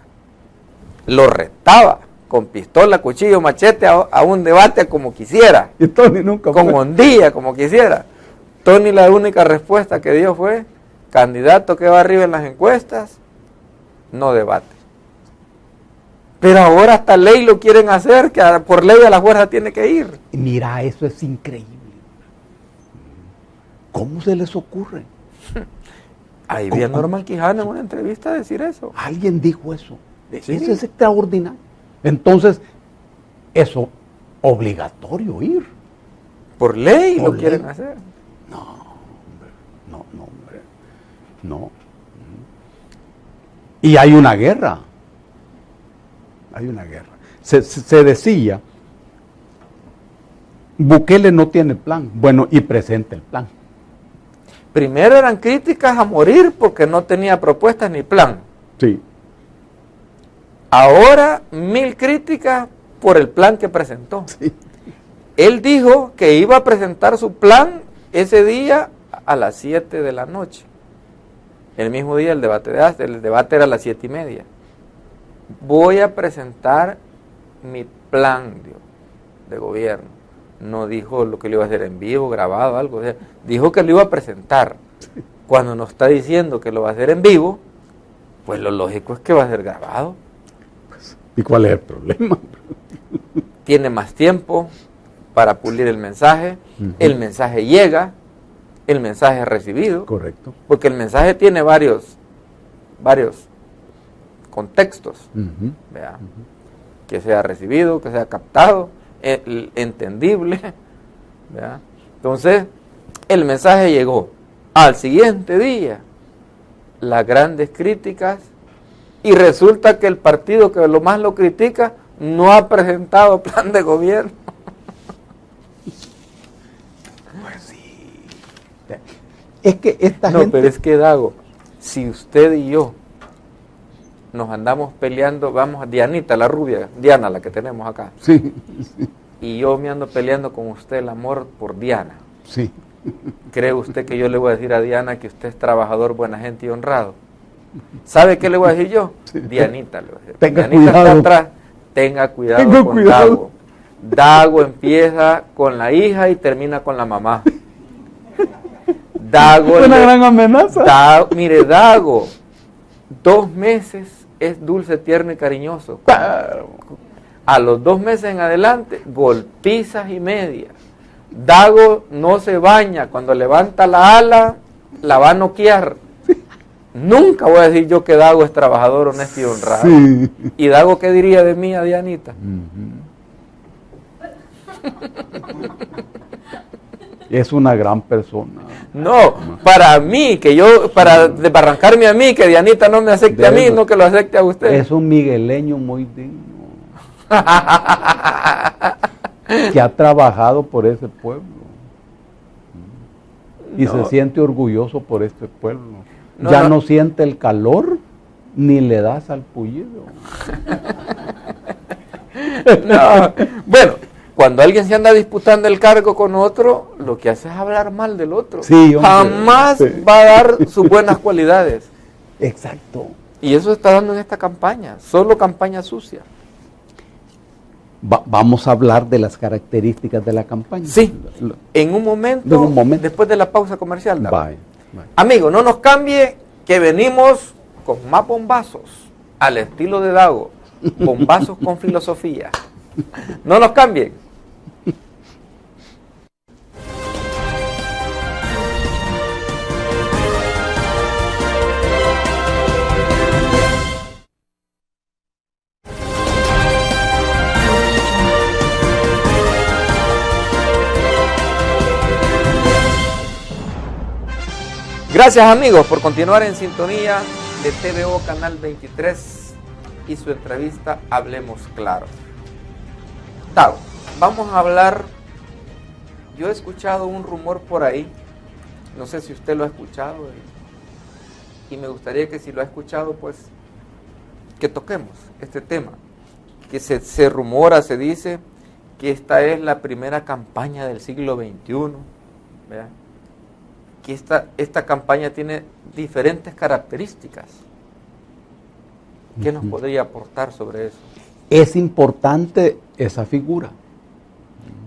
Lo retaba con pistola, cuchillo, machete a un debate como quisiera. Y Tony nunca con hondilla, como quisiera. Tony la única respuesta que dio fue: candidato que va arriba en las encuestas, no debate. Pero ahora hasta ley lo quieren hacer, que por ley a la fuerza tiene que ir. Mira, eso es increíble. ¿Cómo se les ocurre? Ahí vi a Norman Quijano en una entrevista decir eso. Alguien dijo eso. Sí. Eso es extraordinario. Entonces, eso obligatorio ir. Por ley Por lo quieren ley. hacer. No, hombre. No. Y hay una guerra. Hay una guerra. Se decía, Bukele no tiene plan. Bueno, y presenta el plan. Primero eran críticas a morir porque no tenía propuestas ni plan. Sí. Ahora 1000 críticas por el plan que presentó. Sí. Él dijo que iba a presentar su plan ese día a las 7 de la noche. El mismo día el debate era a las 7:30. Voy a presentar mi plan de gobierno. No dijo lo que le iba a hacer en vivo, grabado, algo. Dijo que lo iba a presentar. Cuando nos está diciendo que lo va a hacer en vivo, pues lo lógico es que va a ser grabado. ¿Y cuál es el problema? Tiene más tiempo para pulir el mensaje. El mensaje llega, el mensaje es recibido. Correcto. Porque el mensaje tiene varios contextos. ¿Vea? Que sea recibido, que sea captado, entendible. ¿Vea? Entonces, el mensaje llegó. Al siguiente día, las grandes críticas, y resulta que el partido que lo más lo critica no ha presentado plan de gobierno. Pues sí. Es que esta No, gente... pero es que Dago, si usted y yo nos andamos peleando, vamos a Dianita, la rubia, Diana, la que tenemos acá, Sí, y yo me ando peleando con usted el amor por Diana, sí. ¿cree usted que yo le voy a decir a Diana que usted es trabajador, buena gente y honrado? ¿Sabe qué le voy a decir yo? Sí. Dianita, le voy a decir. Tenga Dianita cuidado. está atrás, tenga cuidado Tenga con cuidado. Dago. Dago empieza con la hija y termina con la mamá. Dago... Es una gran amenaza. Mire, Dago, 2 meses es dulce, tierno y cariñoso. A los 2 meses en adelante, golpizas y media. Dago no se baña, cuando levanta la ala, la va a noquear. Nunca voy a decir yo que Dago es trabajador, honesto y honrado. Sí. ¿Y Dago qué diría de mí a Dianita? Es una gran persona. No, para mí, para desbarrancarme a mí, que Dianita no me acepte a mí, no que lo acepte a usted. Es un migueleño muy digno. Que ha trabajado por ese pueblo. Y No. se siente orgulloso por este pueblo. No, ya no. no siente el calor ni le da salpullido. No. Bueno, cuando alguien se anda disputando el cargo con otro, lo que hace es hablar mal del otro. Sí, hombre, jamás sí. va a dar sus buenas cualidades. Exacto. Y eso está dando en esta campaña, solo campaña sucia. Vamos a hablar de las características de la campaña. Sí, en un momento, después de la pausa comercial. Bye. Amigo, no nos cambie, que venimos con más bombazos, al estilo de Dago, bombazos con filosofía. No nos cambien. Gracias amigos por continuar en sintonía de TVO Canal 23 y su entrevista Hablemos Claro. Dago, vamos a hablar, yo he escuchado un rumor por ahí, no sé si usted lo ha escuchado, y me gustaría que si lo ha escuchado, pues, que toquemos este tema, que se rumora, se dice que esta es la primera campaña del siglo XXI, ¿verdad? Que esta campaña tiene diferentes características. ¿Qué nos podría aportar sobre eso? Es importante esa figura.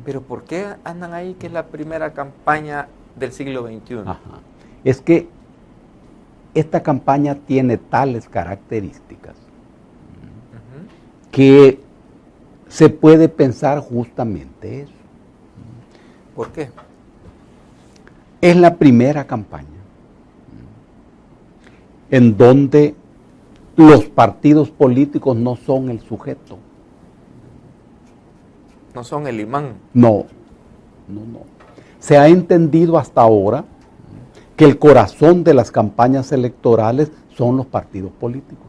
Pero ¿por qué andan ahí que es la primera campaña del siglo XXI? Ajá. Es que esta campaña tiene tales características que se puede pensar justamente eso. ¿Por qué? Es la primera campaña en donde los partidos políticos no son el sujeto. No son el imán. No. Se ha entendido hasta ahora que el corazón de las campañas electorales son los partidos políticos.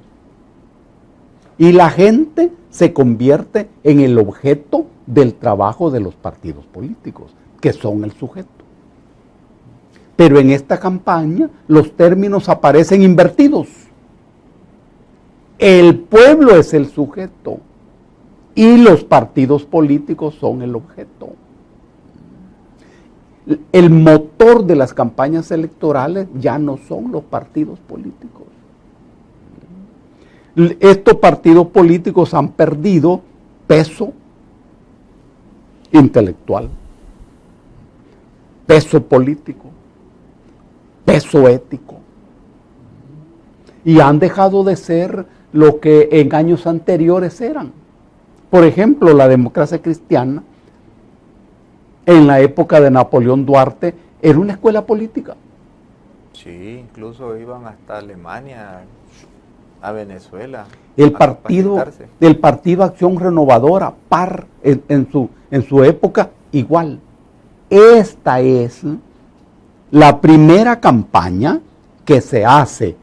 Y la gente se convierte en el objeto del trabajo de los partidos políticos, que son el sujeto. Pero en esta campaña los términos aparecen invertidos. El pueblo es el sujeto y los partidos políticos son el objeto. El motor de las campañas electorales ya no son los partidos políticos. Estos partidos políticos han perdido peso intelectual, peso político, peso ético, y han dejado de ser lo que en años anteriores eran. Por ejemplo, la democracia cristiana en la época de Napoleón Duarte era una escuela política. Sí, incluso iban hasta Alemania, a Venezuela. El partido Acción Renovadora, PAR, en su época, igual. Esta es la primera campaña que se hace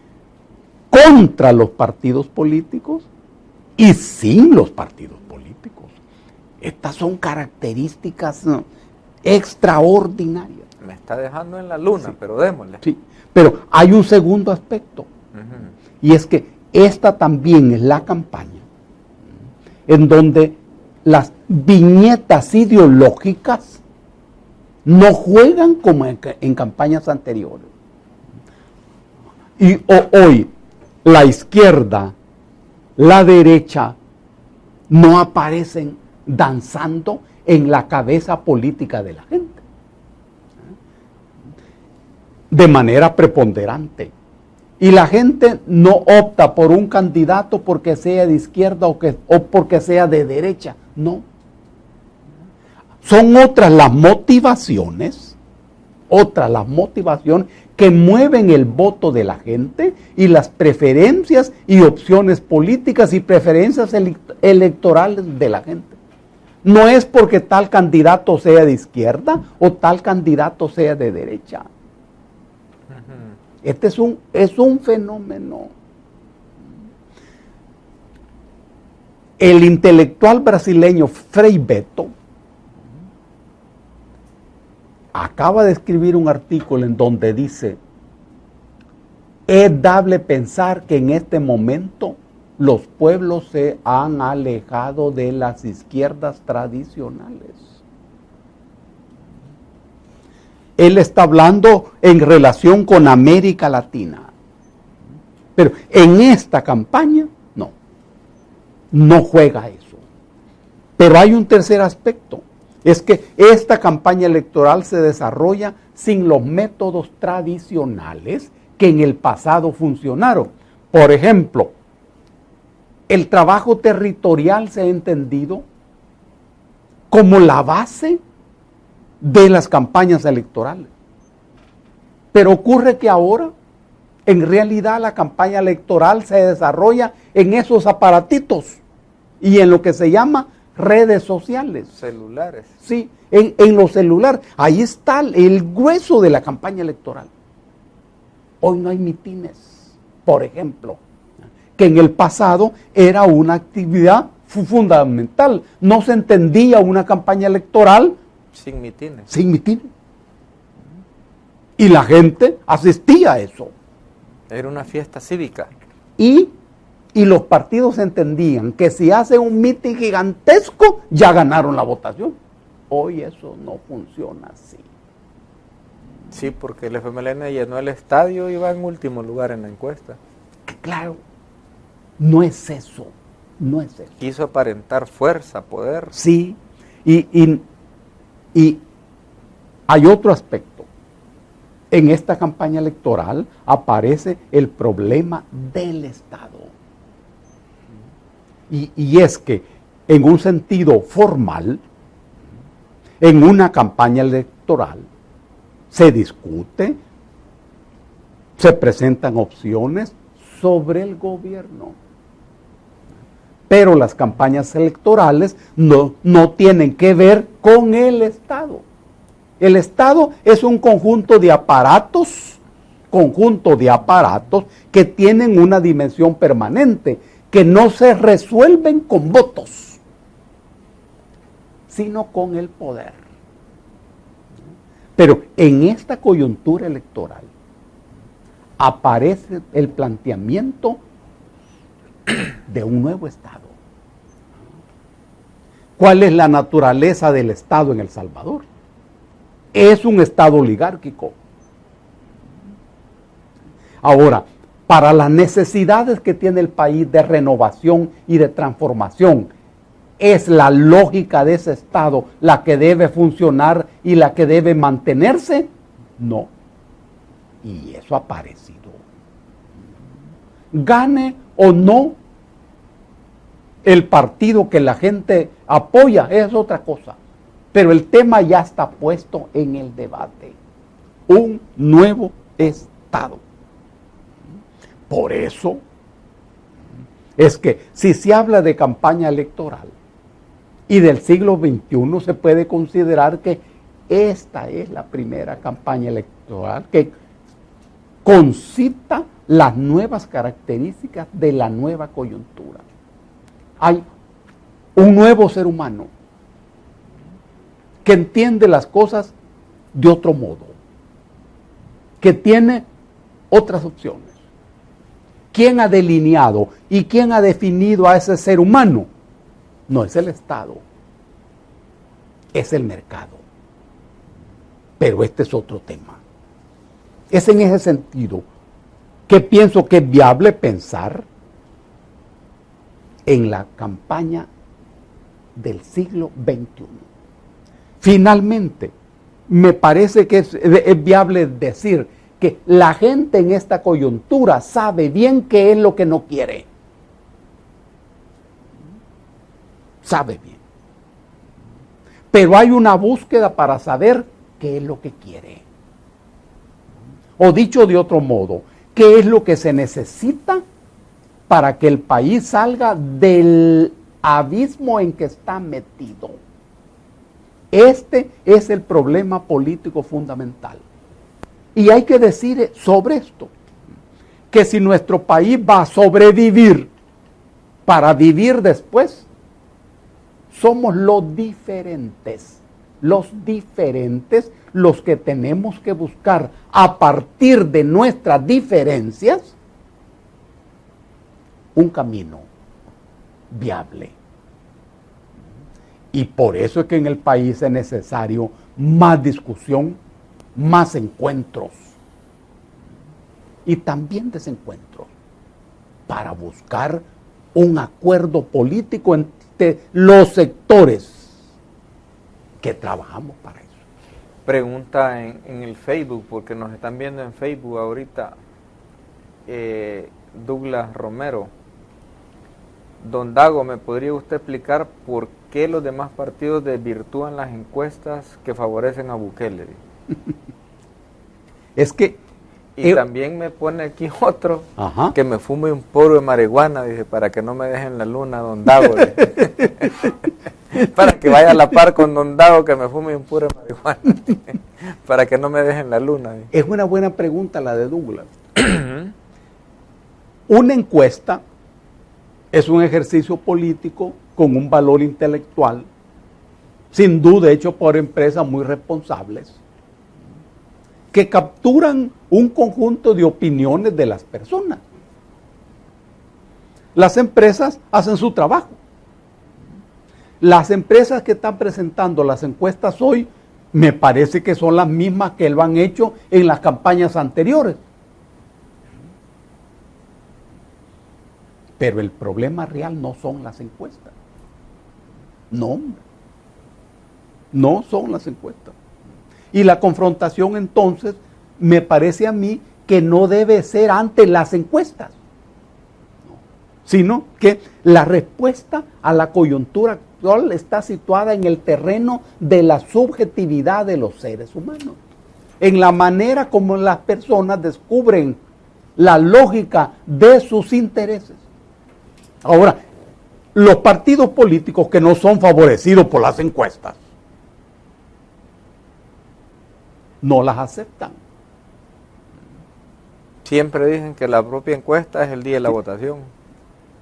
contra los partidos políticos y sin los partidos políticos. Estas son características extraordinarias. Me está dejando en la luna, sí, pero démosle. Sí, pero hay un segundo aspecto, y es que esta también es la campaña en donde las viñetas ideológicas no juegan como en campañas anteriores. Y hoy la izquierda, la derecha, no aparecen danzando en la cabeza política de la gente de manera preponderante. Y la gente no opta por un candidato porque sea de izquierda o porque sea de derecha. No. Son otras las motivaciones que mueven el voto de la gente y las preferencias y opciones políticas y preferencias electorales de la gente. No es porque tal candidato sea de izquierda o tal candidato sea de derecha. Este es un fenómeno. El intelectual brasileño Frei Beto acaba de escribir un artículo en donde dice: es dable pensar que en este momento los pueblos se han alejado de las izquierdas tradicionales. Él está hablando en relación con América Latina. Pero en esta campaña, no juega eso. Pero hay un tercer aspecto. Es que esta campaña electoral se desarrolla sin los métodos tradicionales que en el pasado funcionaron. Por ejemplo, el trabajo territorial se ha entendido como la base de las campañas electorales. Pero ocurre que ahora, en realidad, la campaña electoral se desarrolla en esos aparatitos y en lo que se llama redes sociales. Celulares. Sí, en los celulares. Ahí está el grueso de la campaña electoral. Hoy no hay mitines, por ejemplo, que en el pasado era una actividad fundamental. No se entendía una campaña electoral sin mitines. Sin mitines. Y la gente asistía a eso. Era una fiesta cívica. Y los partidos entendían que si hacen un mitin gigantesco, ya ganaron la votación. Hoy eso no funciona así. Sí, porque el FMLN llenó el estadio y va en último lugar en la encuesta. Claro, no es eso. Quiso aparentar fuerza, poder. Sí, y hay otro aspecto. En esta campaña electoral aparece el problema del Estado. Y es que en un sentido formal, en una campaña electoral, se discute, se presentan opciones sobre el gobierno. Pero las campañas electorales no tienen que ver con el Estado. El Estado es un conjunto de aparatos que tienen una dimensión permanente, que no se resuelven con votos, sino con el poder. Pero en esta coyuntura electoral aparece el planteamiento de un nuevo Estado. ¿Cuál es la naturaleza del Estado en El Salvador? Es un Estado oligárquico. Ahora, para las necesidades que tiene el país de renovación y de transformación, ¿es la lógica de ese Estado la que debe funcionar y la que debe mantenerse? No. Y eso ha aparecido. Gane o no el partido que la gente apoya, es otra cosa. Pero el tema ya está puesto en el debate. Un nuevo Estado. Por eso es que si se habla de campaña electoral y del siglo XXI, se puede considerar que esta es la primera campaña electoral que concita las nuevas características de la nueva coyuntura. Hay un nuevo ser humano que entiende las cosas de otro modo, que tiene otras opciones. ¿Quién ha delineado y quién ha definido a ese ser humano? No es el Estado, es el mercado. Pero este es otro tema. Es en ese sentido que pienso que es viable pensar en la campaña del siglo XXI. Finalmente, me parece que es viable decir que la gente en esta coyuntura sabe bien qué es lo que no quiere. Sabe bien. Pero hay una búsqueda para saber qué es lo que quiere. O dicho de otro modo, qué es lo que se necesita para que el país salga del abismo en que está metido. Este es el problema político fundamental. Y hay que decir sobre esto, que si nuestro país va a sobrevivir para vivir después, somos los diferentes los que tenemos que buscar a partir de nuestras diferencias un camino viable. Y por eso es que en el país es necesario más discusión, más encuentros y también desencuentros para buscar un acuerdo político entre los sectores que trabajamos para eso. Pregunta en el Facebook, porque nos están viendo en Facebook ahorita, Douglas Romero. Don Dago, ¿me podría usted explicar por qué los demás partidos desvirtúan las encuestas que favorecen a Bukele? Es que... Y también me pone aquí otro, ajá, que me fume un poro de marihuana, dice, para que no me dejen la luna, Don Dago. Para que vaya a la par con Don Dago, que me fume un puro de marihuana. Para que no me dejen la luna. Es una buena pregunta la de Douglas. Una encuesta es un ejercicio político con un valor intelectual, sin duda hecho por empresas muy responsables, que capturan un conjunto de opiniones de las personas. Las empresas hacen su trabajo. Las empresas que están presentando las encuestas hoy, me parece que son las mismas que lo han hecho en las campañas anteriores. Pero el problema real no son las encuestas. No, no son las encuestas. Y la confrontación entonces, me parece a mí que no debe ser ante las encuestas, sino que la respuesta a la coyuntura actual está situada en el terreno de la subjetividad de los seres humanos, en la manera como las personas descubren la lógica de sus intereses. Ahora, los partidos políticos que no son favorecidos por las encuestas no las aceptan. Siempre dicen que la propia encuesta es el día de la votación.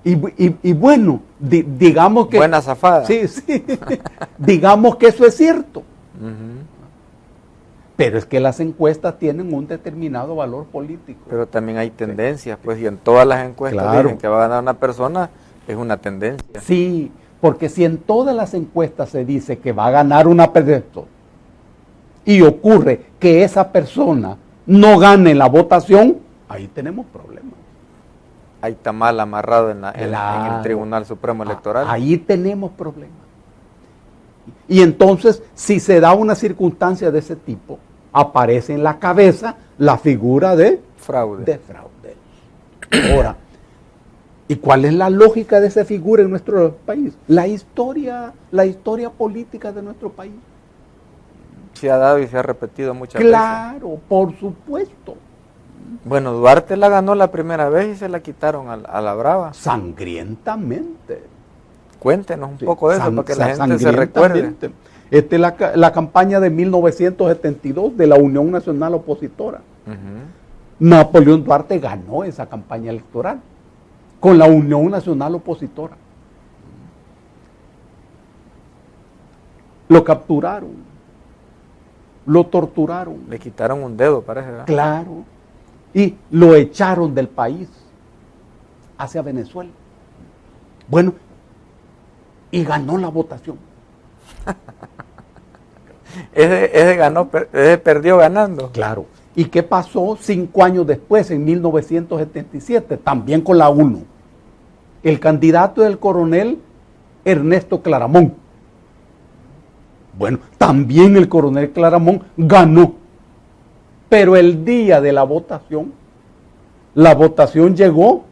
Y bueno, digamos que... Buena zafada. Sí, sí. Digamos que eso es cierto. Pero es que las encuestas tienen un determinado valor político. Pero también hay tendencias, pues, y en todas las encuestas Claro. dicen que va a ganar una persona, es una tendencia. Sí, porque si en todas las encuestas se dice que va a ganar una persona y ocurre que esa persona no gane la votación, ahí tenemos problemas. Ahí está mal amarrado en Claro. el Tribunal Supremo Electoral. Ahí tenemos problemas. Y entonces, si se da una circunstancia de ese tipo, aparece en la cabeza la figura de Fraude. fraude. Ahora, ¿y cuál es la lógica de esa figura en nuestro país? La historia política de nuestro país. Se ha dado y se ha repetido muchas veces. Claro, por supuesto. Bueno, Duarte la ganó la primera vez y se la quitaron a la brava. Sangrientamente. Cuéntenos un Sí, poco de eso para que la gente se recuerde. sangrientamente. La campaña de 1972 de la Unión Nacional Opositora. Napoleón Duarte ganó esa campaña electoral con la Unión Nacional Opositora. Lo capturaron, lo torturaron. Le quitaron un dedo, parece, ¿verdad? Claro. Y lo echaron del país hacia Venezuela. Bueno, y ganó la votación. Ese perdió ganando. Claro. ¿Y qué pasó 5 años después, en 1977? También con la UNO. El candidato del coronel Ernesto Claramón. Bueno, también el coronel Claramón ganó. Pero el día de la votación llegó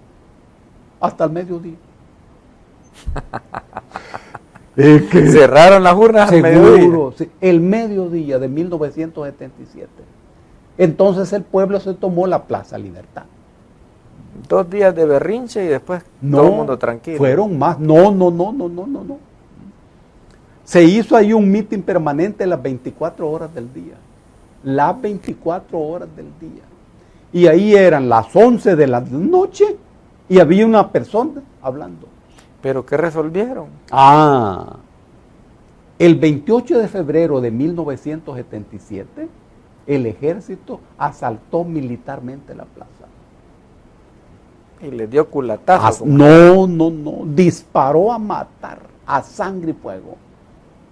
hasta el mediodía. Es que Cerraron las urnas al mediodía. seguro, sí, el mediodía de 1977. Entonces el pueblo se tomó la Plaza Libertad. 2 días de berrinche y después todo el mundo tranquilo. Fueron más. No. Se hizo ahí un mitin permanente las 24 horas del día. Las 24 horas del día. Y ahí eran las 11 de la noche y había una persona hablando. ¿Pero qué resolvieron? El 28 de febrero de 1977, el ejército asaltó militarmente la plaza. Y le dio culatazo. No, disparó a matar a sangre y fuego.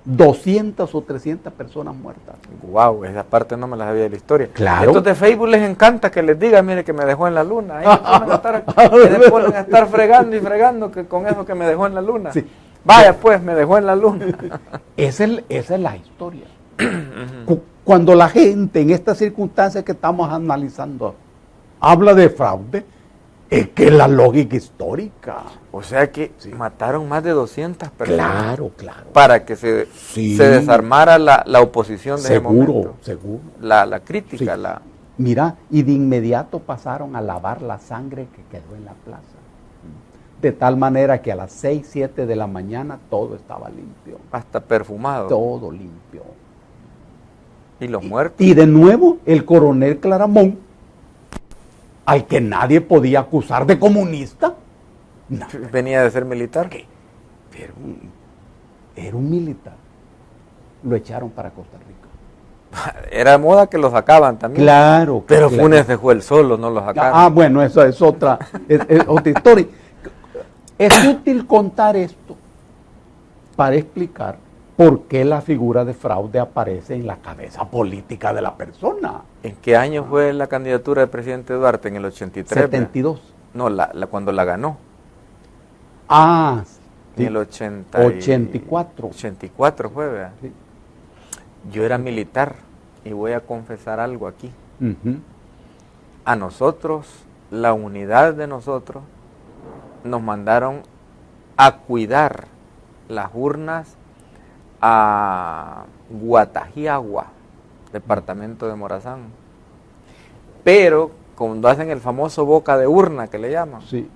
200 o 300 personas muertas. Wow, esa parte no me la sabía de la historia. Claro. Estos de Facebook les encanta que les diga, mire que me dejó en la luna. Ahí me ponen a estar fregando y fregando que con eso que me dejó en la luna. Sí. Vaya pues, me dejó en la luna. Esa es la historia. Cuando la gente en estas circunstancias que estamos analizando habla de fraude, es que es la lógica histórica. O sea que mataron más de 200 personas. Claro. Para que se desarmara la oposición de ese momento. Seguro. La crítica, Sí. Mira, y de inmediato pasaron a lavar la sangre que quedó en la plaza. De tal manera que a las 6, 7 de la mañana todo estaba limpio. hasta perfumado. Todo limpio. Y los muertos. Y de nuevo, el coronel Claramón, al que nadie podía acusar de comunista, Venía de ser militar. era un militar. Lo echaron para Costa Rica. Era moda que lo sacaban también. Claro. Pero claro. Funes dejó el solo, no lo sacaron. Bueno, eso es otra historia. Es útil contar esto para explicar por qué la figura de fraude aparece en la cabeza política de la persona. ¿En qué año fue la candidatura del presidente Duarte? En el 83. 72. No, cuando la ganó. En En el 84. 84 fue, ¿verdad? Sí. Yo era militar y voy a confesar algo aquí. Ujú. A nosotros, la unidad de nosotros, nos mandaron a cuidar las urnas a Guatajiagua, departamento de Morazán. Pero cuando hacen el famoso boca de urna que le llaman, Sí.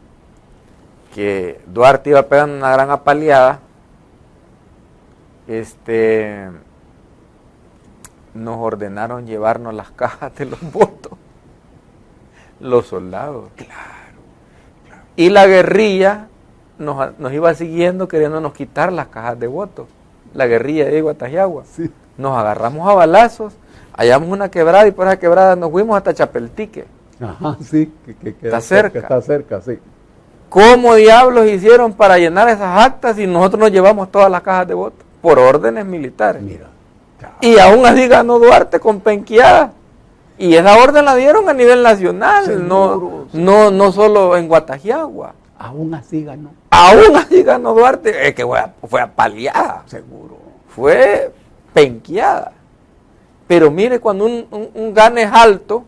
que Duarte iba pegando una gran apaleada, nos ordenaron llevarnos las cajas de los votos, los soldados. Y la guerrilla nos iba siguiendo queriéndonos quitar las cajas de votos. La guerrilla de Guatajiagua. Sí. Nos agarramos a balazos, hallamos una quebrada y por esa quebrada nos fuimos hasta Chapeltique. Ajá, sí. Que Está cerca. Está cerca, sí. ¿Cómo diablos hicieron para llenar esas actas y nosotros nos llevamos todas las cajas de votos? Por órdenes militares. Mira. Y aún así ganó Duarte con penqueada. Y esa orden la dieron a nivel nacional, no solo en Guatajiagua. Aún así ganó. Aún así ganó Duarte, que fue apaleada, Seguro. fue penqueada. Pero mire, cuando un gane es alto,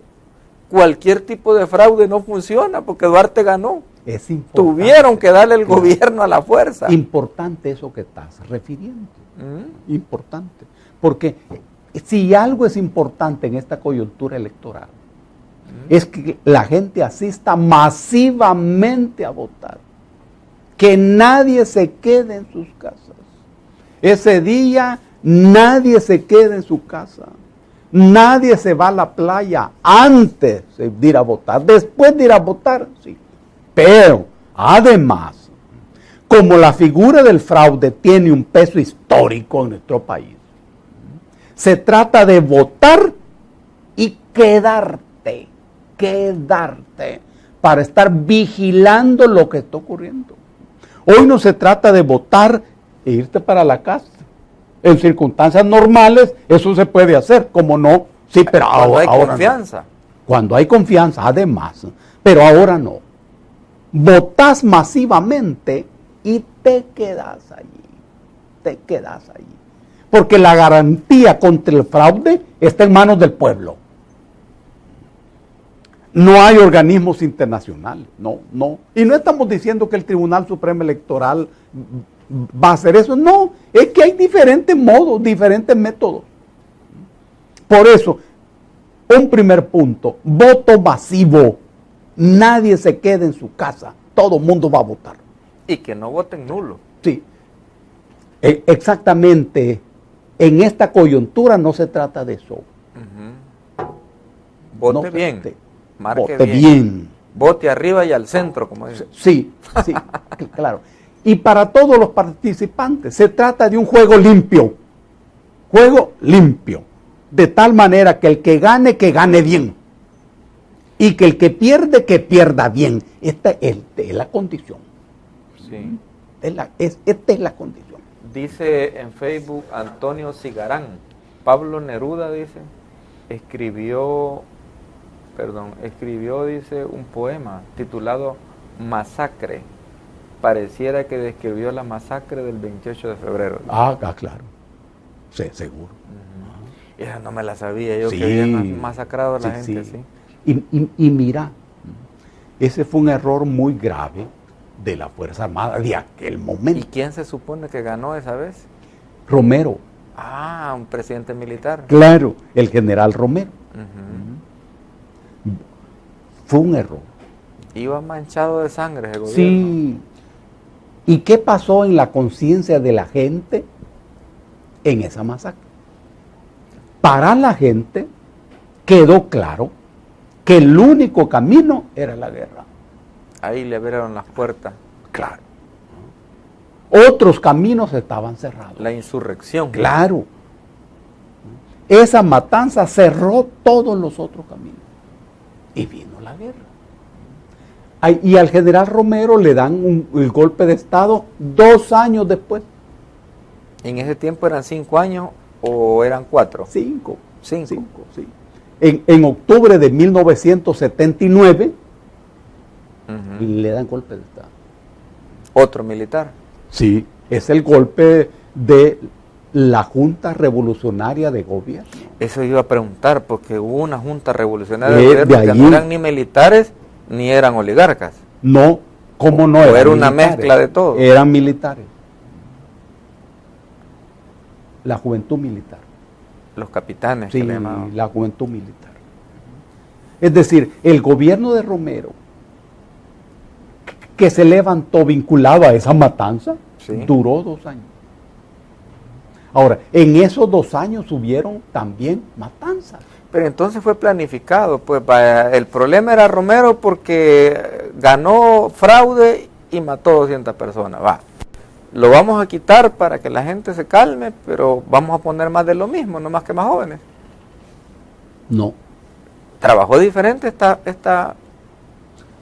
cualquier tipo de fraude no funciona porque Duarte ganó. Es importante. Tuvieron que darle el gobierno a la fuerza. Importante eso que estás refiriendo. Importante. Porque si algo es importante en esta coyuntura electoral, es que la gente asista masivamente a votar. Que nadie se quede en sus casas. Ese día nadie se queda en su casa. Nadie se va a la playa antes de ir a votar. Después de ir a votar, sí. Pero, además, como la figura del fraude tiene un peso histórico en nuestro país, se trata de votar y quedarte para estar vigilando lo que está ocurriendo. Hoy no se trata de votar e irte para la casa. En circunstancias normales eso se puede hacer, como no, sí, pero Cuando hay ahora confianza. no. Cuando hay confianza, además, pero ahora no. Votás masivamente y te quedas allí. Porque la garantía contra el fraude está en manos del pueblo. No hay organismos internacionales, no. Y no estamos diciendo que el Tribunal Supremo Electoral va a hacer eso, no. Es que hay diferentes modos, diferentes métodos. Por eso, un primer punto, voto masivo. Nadie se queda en su casa, todo el mundo va a votar. Y que no voten nulo. Sí, exactamente. En esta coyuntura no se trata de eso. Vote No, bien, marque vote bien. Vote arriba y al centro, como dicen. Sí, claro. Y para todos los participantes se trata de un juego limpio. De tal manera que el que gane bien. Y que el que pierda bien. Esta es la condición. Sí. Esta es la condición. Dice en Facebook Antonio Cigarán, Pablo Neruda dice, escribió, dice, un poema titulado Masacre. Pareciera que describió la masacre del 28 de febrero. Claro. Sí, seguro. Esa no me la sabía yo, Sí, que habían masacrado a la gente, sí. Y mira, ese fue un error muy grave de la Fuerza Armada de aquel momento. ¿Y quién se supone que ganó esa vez? Romero. Un presidente militar. Claro, el general Romero. Fue un error. Iba manchado de sangre ese gobierno. Sí. ¿Y qué pasó en la conciencia de la gente en esa masacre? Para la gente quedó claro que el único camino era la guerra. Ahí le abrieron las puertas. Claro. Otros caminos estaban cerrados. La insurrección. Claro. Esa matanza cerró todos los otros caminos. Y vino la guerra. Y al general Romero le dan el golpe de Estado 2 años después. ¿En ese tiempo eran 5 años o eran 4? 5. Sí. En octubre de 1979 le dan golpe de Estado. ¿Otro militar? Sí, es el golpe de la Junta Revolucionaria de Gobierno. Eso iba a preguntar, porque hubo una junta revolucionaria De de gobierno que allí. no eran ni militares ni eran oligarcas. No, ¿Cómo no? ¿O era una militares. mezcla de todo? Eran militares. La juventud militar. Los capitanes Sí, que le llamaban. la juventud militar. Es decir, el gobierno de Romero, que se levantó vinculado a esa matanza, Sí. duró 2 años. Ahora, en esos 2 años hubieron también matanzas. Pero entonces fue planificado, pues vaya, el problema era Romero porque ganó fraude y mató 200 personas, va. Lo vamos a quitar para que la gente se calme, pero vamos a poner más de lo mismo, no más que más jóvenes. No, Trabajó diferente esta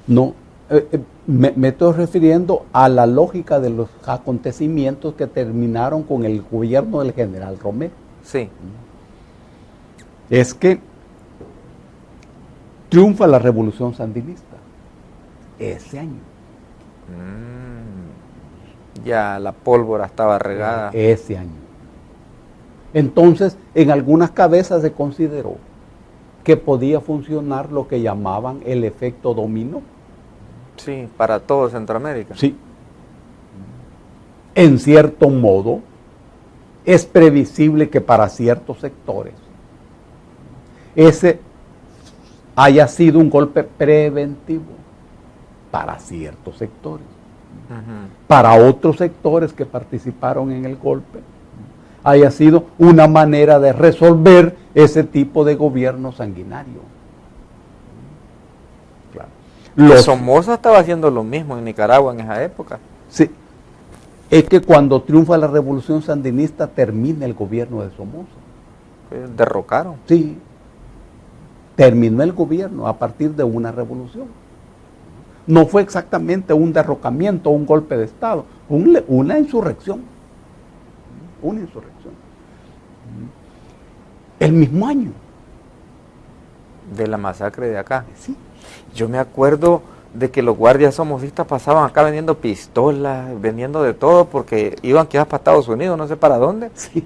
no. Me estoy refiriendo a la lógica de los acontecimientos que terminaron con el gobierno del general Romero. sí, Es que triunfa la revolución sandinista ese año. ya la pólvora estaba regada. Ese año. Entonces, en algunas cabezas se consideró que podía funcionar lo que llamaban el efecto dominó. Sí, para todo Centroamérica. Sí. En cierto modo, es previsible que para ciertos sectores ese haya sido un golpe preventivo para ciertos sectores. Ujú. Para otros sectores que participaron en el golpe, haya sido una manera de resolver ese tipo de gobierno sanguinario. Claro. Somoza estaba haciendo lo mismo en Nicaragua en esa época. Sí, es que cuando triunfa la revolución sandinista termina el gobierno de Somoza. Derrocaron. Sí, terminó el gobierno a partir de una revolución. No fue exactamente un derrocamiento, un golpe de Estado, una insurrección. Una insurrección. El mismo año. De la masacre de acá. Sí. Yo me acuerdo de que los guardias somocistas pasaban acá vendiendo pistolas, vendiendo de todo, porque iban quizás para Estados Unidos, no sé para dónde. Sí.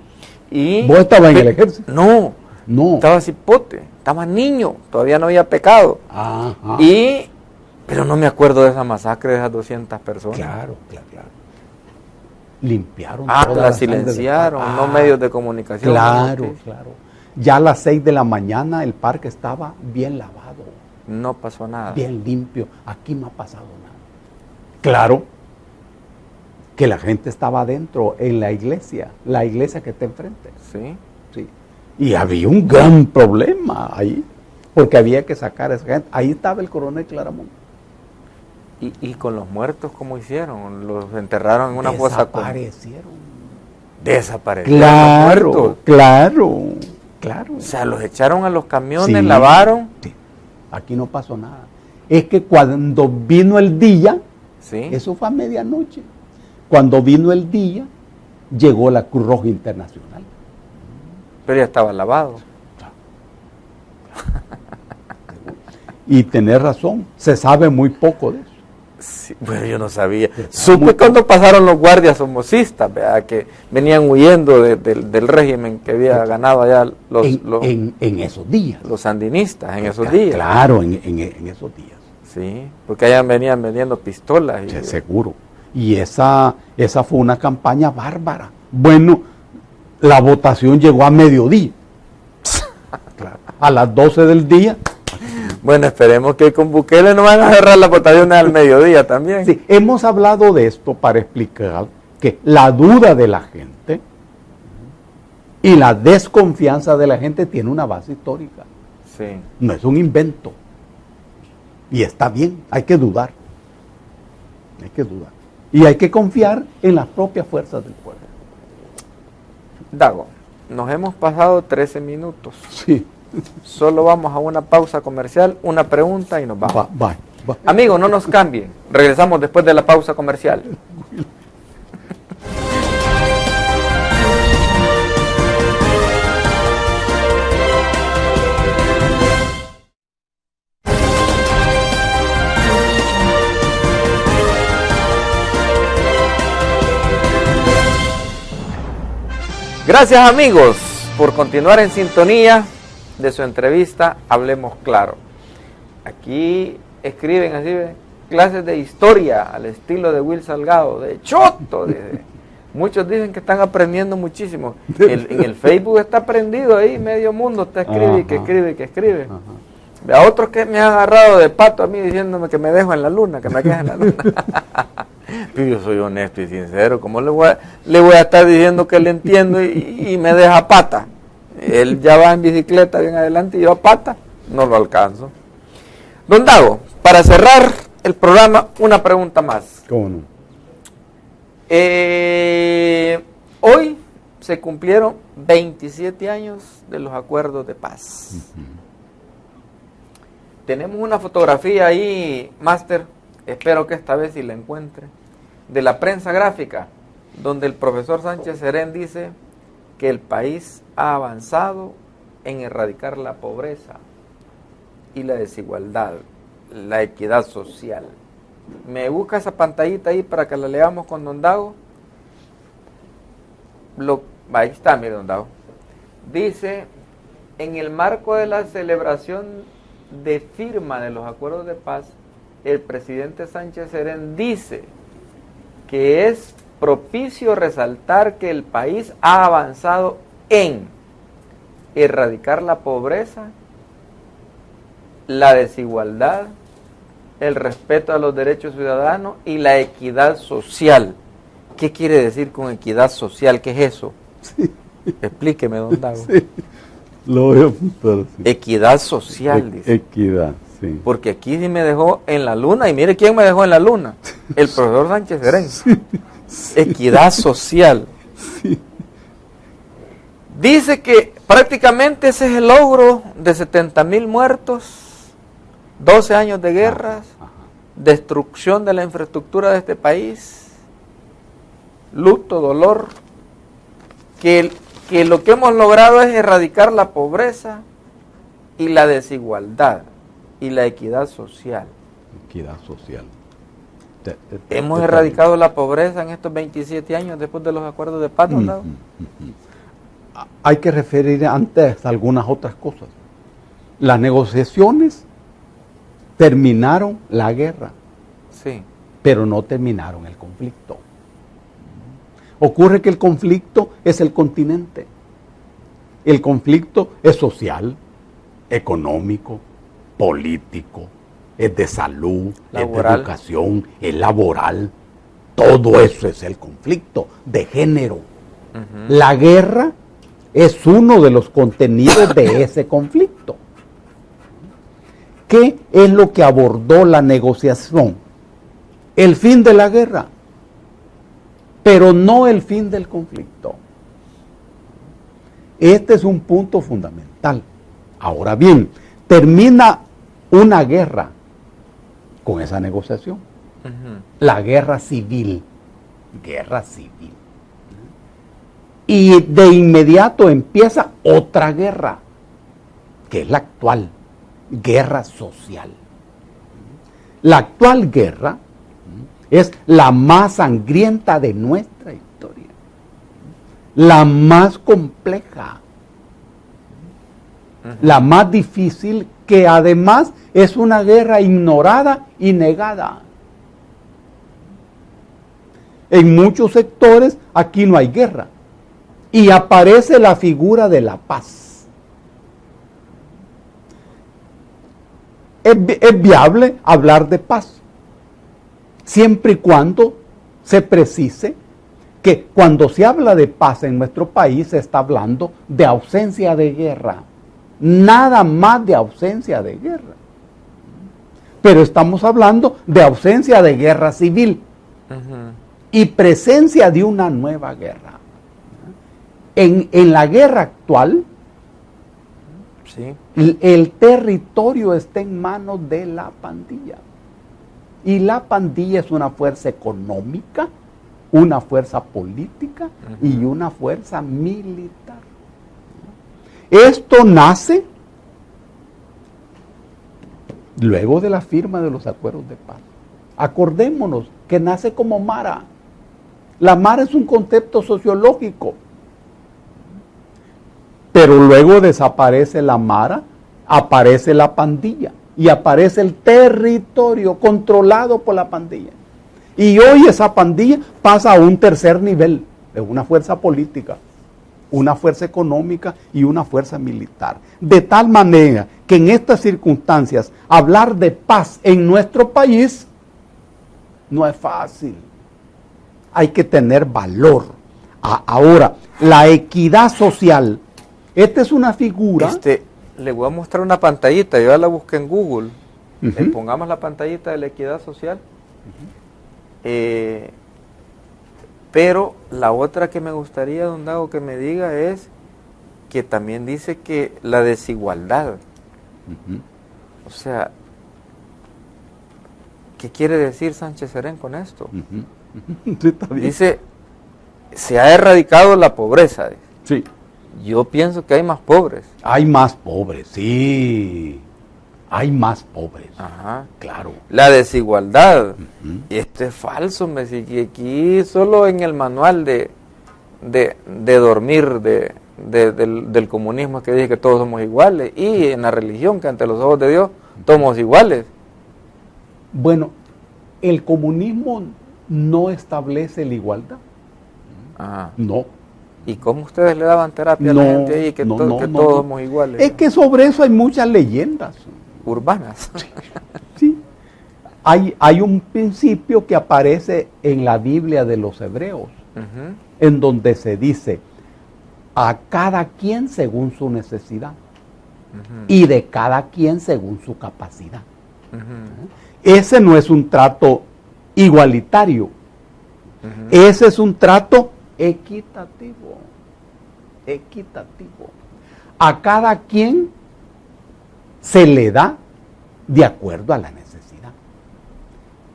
Y ¿Vos estabas en el ejército? No, No. estaba cipote, estaba niño, todavía no había pecado. Ajá. Pero no me acuerdo de esa masacre de esas 200 personas. Claro. Limpiaron Ah, toda la sangre del silenciaron, parque. no medios de comunicación. Claro, ¿no? claro. Ya a las 6 de la mañana el parque estaba bien lavado, No pasó nada. bien limpio. Aquí no ha pasado nada. Claro que la gente estaba adentro, en la iglesia que está enfrente. Sí. Sí. Y había un gran problema ahí, porque había que sacar a esa gente. Ahí estaba el coronel Claramunt. ¿Y con los muertos cómo hicieron? ¿Los enterraron en una fosa común? Desaparecieron los muertos. Claro. O sea, los echaron a los camiones, Sí. lavaron. Sí. Aquí no pasó nada. Es que cuando vino el día, Sí. eso fue a medianoche, cuando vino el día, llegó la Cruz Roja Internacional. Pero ya estaba lavado. Y tenés razón, se sabe muy poco de eso. Sí, bueno, yo no sabía. Muy Supe cuando pasaron los guardias somocistas, ¿verdad? Que venían huyendo del régimen que había ganado allá En esos días. los sandinistas en esos días. Claro, en esos días. Sí, porque allá venían vendiendo pistolas. Sí, seguro. Y esa fue una campaña bárbara. Bueno, la votación llegó a mediodía. Claro. A las 12 del día. Bueno, esperemos que con Bukele no van a cerrar las votaciones al mediodía también. Sí, hemos hablado de esto para explicar que la duda de la gente y la desconfianza de la gente tiene una base histórica. Sí. No es un invento. Y está bien, hay que dudar. Hay que dudar. Y hay que confiar en las propias fuerzas del pueblo. Dago, nos hemos pasado 13 minutos. Sí. Solo vamos a una pausa comercial, una pregunta y nos vamos. Va. Amigos, no nos cambien. Regresamos después de la pausa comercial. Gracias amigos por continuar en sintonía de su entrevista Hablemos Claro. Aquí escriben así, ¿ve? clases de historia al estilo de Will Salgado, de choto. Muchos dicen que están aprendiendo muchísimo. En el Facebook está prendido ahí, medio mundo está escribe, que escribe, que escribe. A otros que me han agarrado de pato a mí diciéndome que me dejo en la luna, que me quedo en la luna. Pero yo soy honesto y sincero, ¿cómo le voy a estar diciendo que le entiendo y me deja pata? Él ya va en bicicleta bien adelante y yo a pata no lo alcanzo. Don Dago, para cerrar el programa, una pregunta más. ¿Cómo no? Hoy se cumplieron 27 años de los acuerdos de paz. Tenemos una fotografía ahí, Máster, espero que esta vez sí la encuentre, de la prensa gráfica, donde el profesor Sánchez Serén dice que el país ha avanzado en erradicar la pobreza y la desigualdad, la equidad social. Me busca esa pantallita ahí para que la leamos con Don Dago. Ahí está, mire, Don Dago. Dice, en el marco de la celebración de firma de los acuerdos de paz, el presidente Sánchez Serén dice que es propicio resaltar que el país ha avanzado en erradicar la pobreza, la desigualdad, el respeto a los derechos ciudadanos y la equidad social. ¿Qué quiere decir con equidad social? ¿Qué es eso? Sí. Explíqueme, Don Dago. Sí. Lo voy a apuntar. Sí. Equidad social, dice. Equidad, sí. Porque aquí sí me dejó en la luna, y mire quién me dejó en la luna, el profesor Sánchez Serén. Sí. Equidad social. Sí. Dice que prácticamente ese es el logro de 70,000 muertos, 12 años de guerras, destrucción de la infraestructura de este país, luto, dolor, que lo que hemos logrado es erradicar la pobreza y la desigualdad y la equidad social. Equidad social. Hemos erradicado la pobreza en estos 27 años después de los acuerdos de paz, ¿no? Hay que referir antes algunas otras cosas. Las negociaciones terminaron la guerra, sí, pero no terminaron el conflicto. Ocurre que el conflicto es el continente. El conflicto es social, económico, político, es de salud, laboral, es de educación, es laboral. Todo eso es el conflicto de género. La guerra es uno de los contenidos de ese conflicto. ¿Qué es lo que abordó la negociación? El fin de la guerra, pero no el fin del conflicto. Este es un punto fundamental. Ahora bien, termina una guerra con esa negociación. La guerra civil. Guerra civil. Y de inmediato empieza otra guerra, que es la actual, guerra social. La actual guerra es la más sangrienta de nuestra historia, la más compleja, la más difícil, que además es una guerra ignorada y negada. En muchos sectores aquí no hay guerra y aparece la figura de la paz. Es viable hablar de paz, siempre y cuando se precise que cuando se habla de paz en nuestro país se está hablando de ausencia de guerra, nada más de ausencia de guerra. Pero estamos hablando de ausencia de guerra civil y presencia de una nueva guerra. En la guerra actual, sí, el territorio está en manos de la pandilla. Y la pandilla es una fuerza económica, una fuerza política y una fuerza militar. Esto nace luego de la firma de los acuerdos de paz. Acordémonos que nace como Mara. La Mara es un concepto sociológico. Pero luego desaparece la Mara, aparece la pandilla. y aparece el territorio controlado por la pandilla. Y hoy esa pandilla pasa a un tercer nivel, es una fuerza política, una fuerza económica y una fuerza militar. De tal manera que en estas circunstancias hablar de paz en nuestro país no es fácil. Hay que tener valor. Ahora, la equidad social, esta es una figura. Le voy a mostrar una pantallita, yo ya la busqué en Google. Le pongamos la pantallita de la equidad social. Pero la otra que me gustaría, don Dago, que me diga es que también dice que la desigualdad. O sea, ¿qué quiere decir Sánchez Serén con esto? Sí, está bien. Dice, se ha erradicado la pobreza. Sí. Yo pienso que hay más pobres. Hay más pobres, sí. Hay más pobres. Ajá. Claro. La desigualdad. Esto es falso, me sigue aquí solo en el manual de dormir del comunismo que dice que todos somos iguales, y en la religión que ante los ojos de Dios todos somos iguales. Bueno, el comunismo no establece la igualdad. Ajá. No. ¿Y cómo ustedes le daban terapia a la gente ahí que todos somos iguales? Es que sobre eso hay muchas leyendas urbanas. Sí. Hay un principio que aparece en la Biblia de los hebreos, en donde se dice, a cada quien según su necesidad, y de cada quien según su capacidad. Ese no es un trato igualitario, ese es un trato equitativo. A cada quien se le da de acuerdo a la necesidad,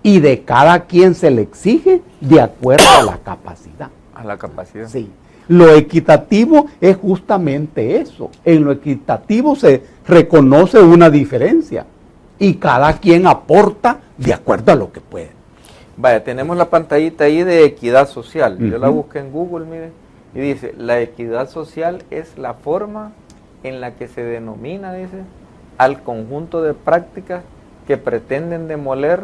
y de cada quien se le exige de acuerdo a la capacidad. A la capacidad. Sí. Lo equitativo es justamente eso. En lo equitativo se reconoce una diferencia y cada quien aporta de acuerdo a lo que puede. Vaya, tenemos la pantallita ahí de equidad social. Yo la busqué en Google, mire, y dice, la equidad social es la forma en la que se denomina, dice, al conjunto de prácticas que pretenden demoler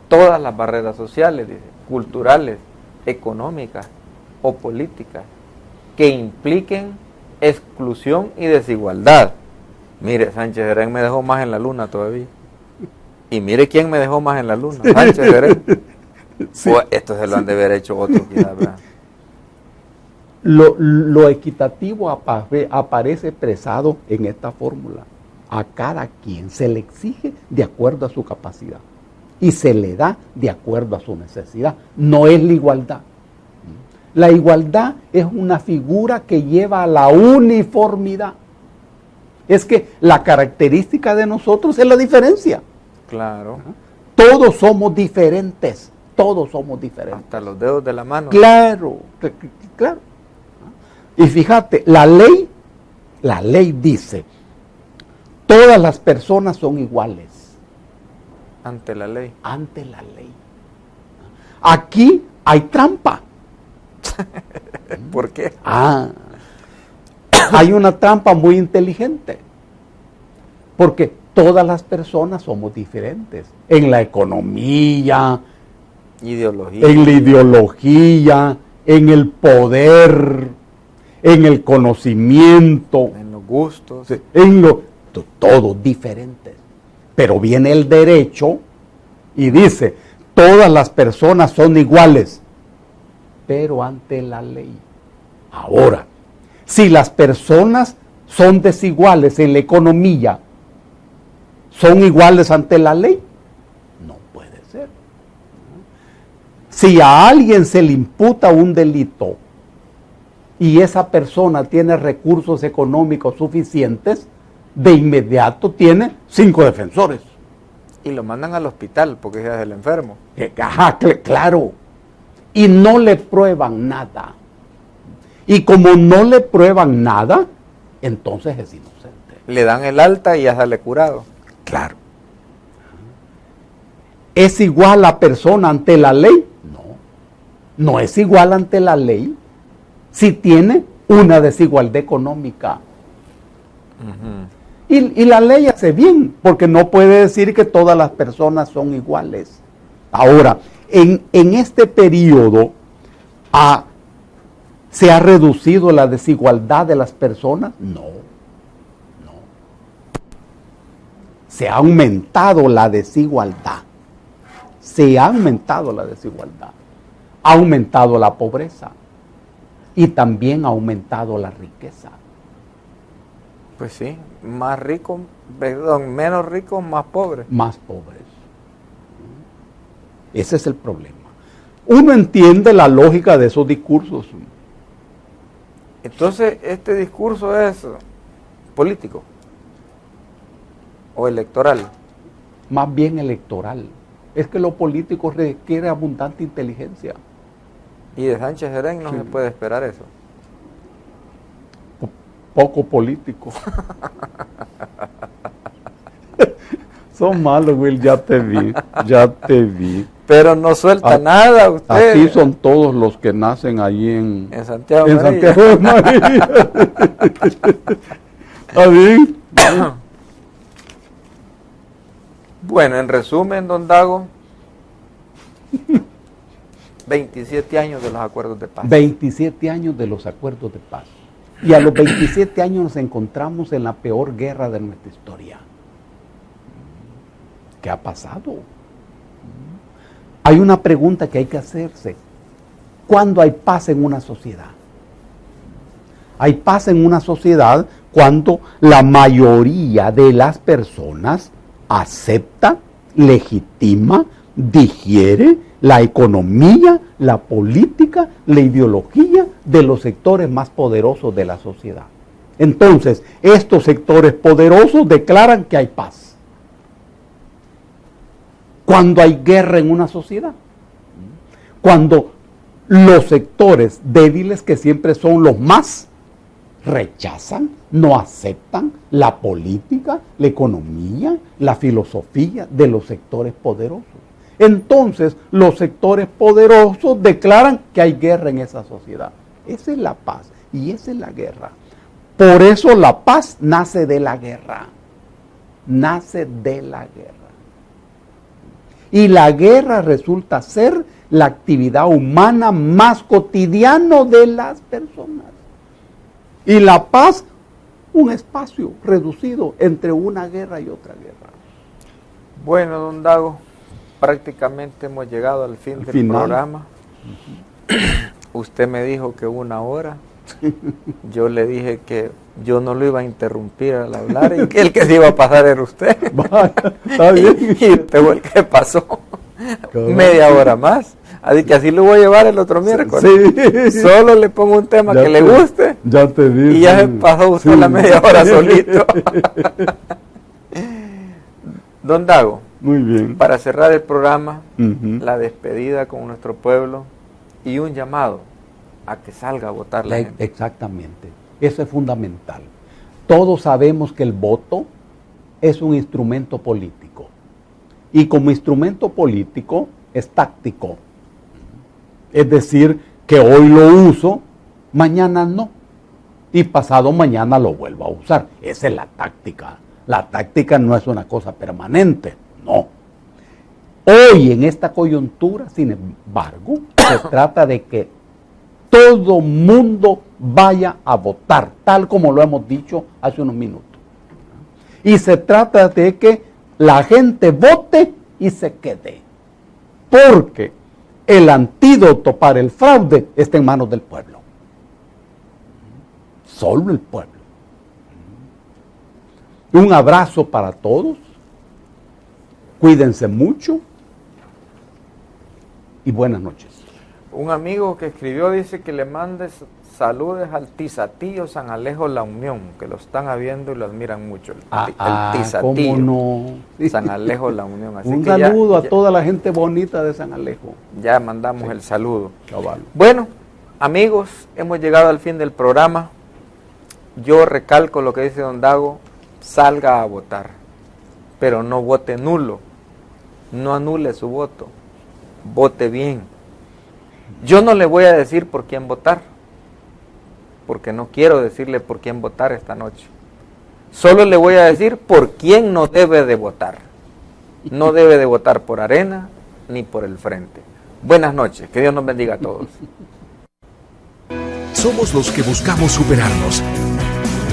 todas las barreras sociales, dice, culturales, económicas o políticas, que impliquen exclusión y desigualdad. Mire, Sánchez Serén me dejó más en la luna todavía. Y mire quién me dejó más en la luna, Sánchez Serén. Sí. Esto se lo han de haber hecho otros, quizás, ¿verdad? Lo equitativo aparece expresado en esta fórmula. A cada quien se le exige de acuerdo a su capacidad y se le da de acuerdo a su necesidad. No es la igualdad. La igualdad es una figura que lleva a la uniformidad. Es que la característica de nosotros es la diferencia. Claro. Todos somos diferentes. Todos somos diferentes. Hasta los dedos de la mano. Claro, claro. Y fíjate, la ley dice, todas las personas son iguales. Ante la ley. Ante la ley. Aquí hay trampa. ¿Por qué? Hay una trampa muy inteligente. Porque todas las personas somos diferentes. En la economía, ideología. En la ideología, en el poder, en el conocimiento, en los gustos, todos diferentes. Pero viene el derecho y dice, todas las personas son iguales, pero ante la ley. Ahora, si las personas son desiguales en la economía, ¿son iguales ante la ley? No puede ser. Si a alguien se le imputa un delito y esa persona tiene recursos económicos suficientes, de inmediato tiene 5 defensores. Y lo mandan al hospital porque es el enfermo. Claro. Y no le prueban nada. Y como no le prueban nada, entonces es inocente. Le dan el alta y ya sale curado. Claro. ¿Es igual la persona ante la ley? No es igual ante la ley si tiene una desigualdad económica. Y la ley hace bien, porque no puede decir que todas las personas son iguales. Ahora, en este periodo ¿se ha reducido la desigualdad de las personas? No. Se ha aumentado la desigualdad. Ha aumentado la pobreza y también ha aumentado la riqueza. Pues sí, menos ricos, más pobres. Más pobres. Ese es el problema. Uno entiende la lógica de esos discursos. Entonces, ¿este discurso es político o electoral? Más bien electoral. Es que lo político requiere abundante inteligencia. Y de Sánchez Serén no se puede esperar eso. Poco político. Son malos, Will, ya te vi. Pero no suelta nada usted. Así son todos los que nacen allí en Santiago de María. ¿Está bien? Bueno, en resumen, don Dago, 27 años de los acuerdos de paz. 27 años de los acuerdos de paz. Y a los 27 años nos encontramos en la peor guerra de nuestra historia. ¿Qué ha pasado? Hay una pregunta que hay que hacerse. ¿Cuándo hay paz en una sociedad? Hay paz en una sociedad cuando la mayoría de las personas acepta, legitima, digiere la economía, la política, la ideología de los sectores más poderosos de la sociedad. Entonces, estos sectores poderosos declaran que hay paz. Cuando hay guerra en una sociedad, cuando los sectores débiles, que siempre son los más, rechazan, no aceptan la política, la economía, la filosofía de los sectores poderosos. Entonces, los sectores poderosos declaran que hay guerra en esa sociedad. Esa es la paz y esa es la guerra. Por eso la paz nace de la guerra. Nace de la guerra. Y la guerra resulta ser la actividad humana más cotidiana de las personas. Y la paz, un espacio reducido entre una guerra y otra guerra. Bueno, don Dago, prácticamente hemos llegado al fin del programa. Usted me dijo que 1 hora. Yo le dije que yo no lo iba a interrumpir al hablar y que el que se iba a pasar era usted. Vaya, está bien. Y usted fue el que pasó media hora más. Así que así lo voy a llevar el otro miércoles. Sí. Solo le pongo un tema ya que le guste. Ya te vi. Y ya se pasó usted la media hora solito. Don Dago. Muy bien. Para cerrar el programa, la despedida con nuestro pueblo y un llamado a que salga a votar la gente. Exactamente. Eso es fundamental. Todos sabemos que el voto es un instrumento político. Y como instrumento político es táctico. Es decir, que hoy lo uso, mañana no. Y pasado mañana lo vuelvo a usar. Esa es la táctica. La táctica no es una cosa permanente, no. Hoy en esta coyuntura, sin embargo, se trata de que todo mundo vaya a votar, tal como lo hemos dicho hace unos minutos. Y se trata de que la gente vote y se quede. Porque el antídoto para el fraude está en manos del pueblo. Solo el pueblo. Un abrazo para todos. Cuídense mucho. Y buenas noches. Un amigo que escribió dice que le mandes saludos al Tizatillo San Alejo La Unión, que lo están viendo y lo admiran mucho. El Tizatillo. ¿Cómo no? San Alejo La Unión. Así un que saludo a toda la gente bonita de San Alejo. Ya mandamos el saludo. Cabal. Bueno, amigos, hemos llegado al fin del programa. Yo recalco lo que dice don Dago, salga a votar, pero no vote nulo, no anule su voto, vote bien. Yo no le voy a decir por quién votar, porque no quiero decirle por quién votar esta noche. Solo le voy a decir por quién no debe de votar. No debe de votar por Arena ni por el Frente. Buenas noches, que Dios nos bendiga a todos. Somos los que buscamos superarnos,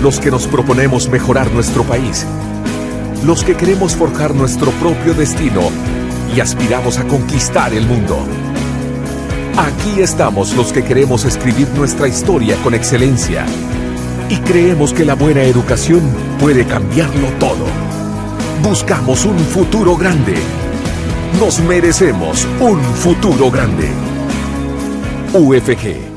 los que nos proponemos mejorar nuestro país, los que queremos forjar nuestro propio destino y aspiramos a conquistar el mundo. Aquí estamos los que queremos escribir nuestra historia con excelencia y creemos que la buena educación puede cambiarlo todo. Buscamos un futuro grande. Nos merecemos un futuro grande. UFG.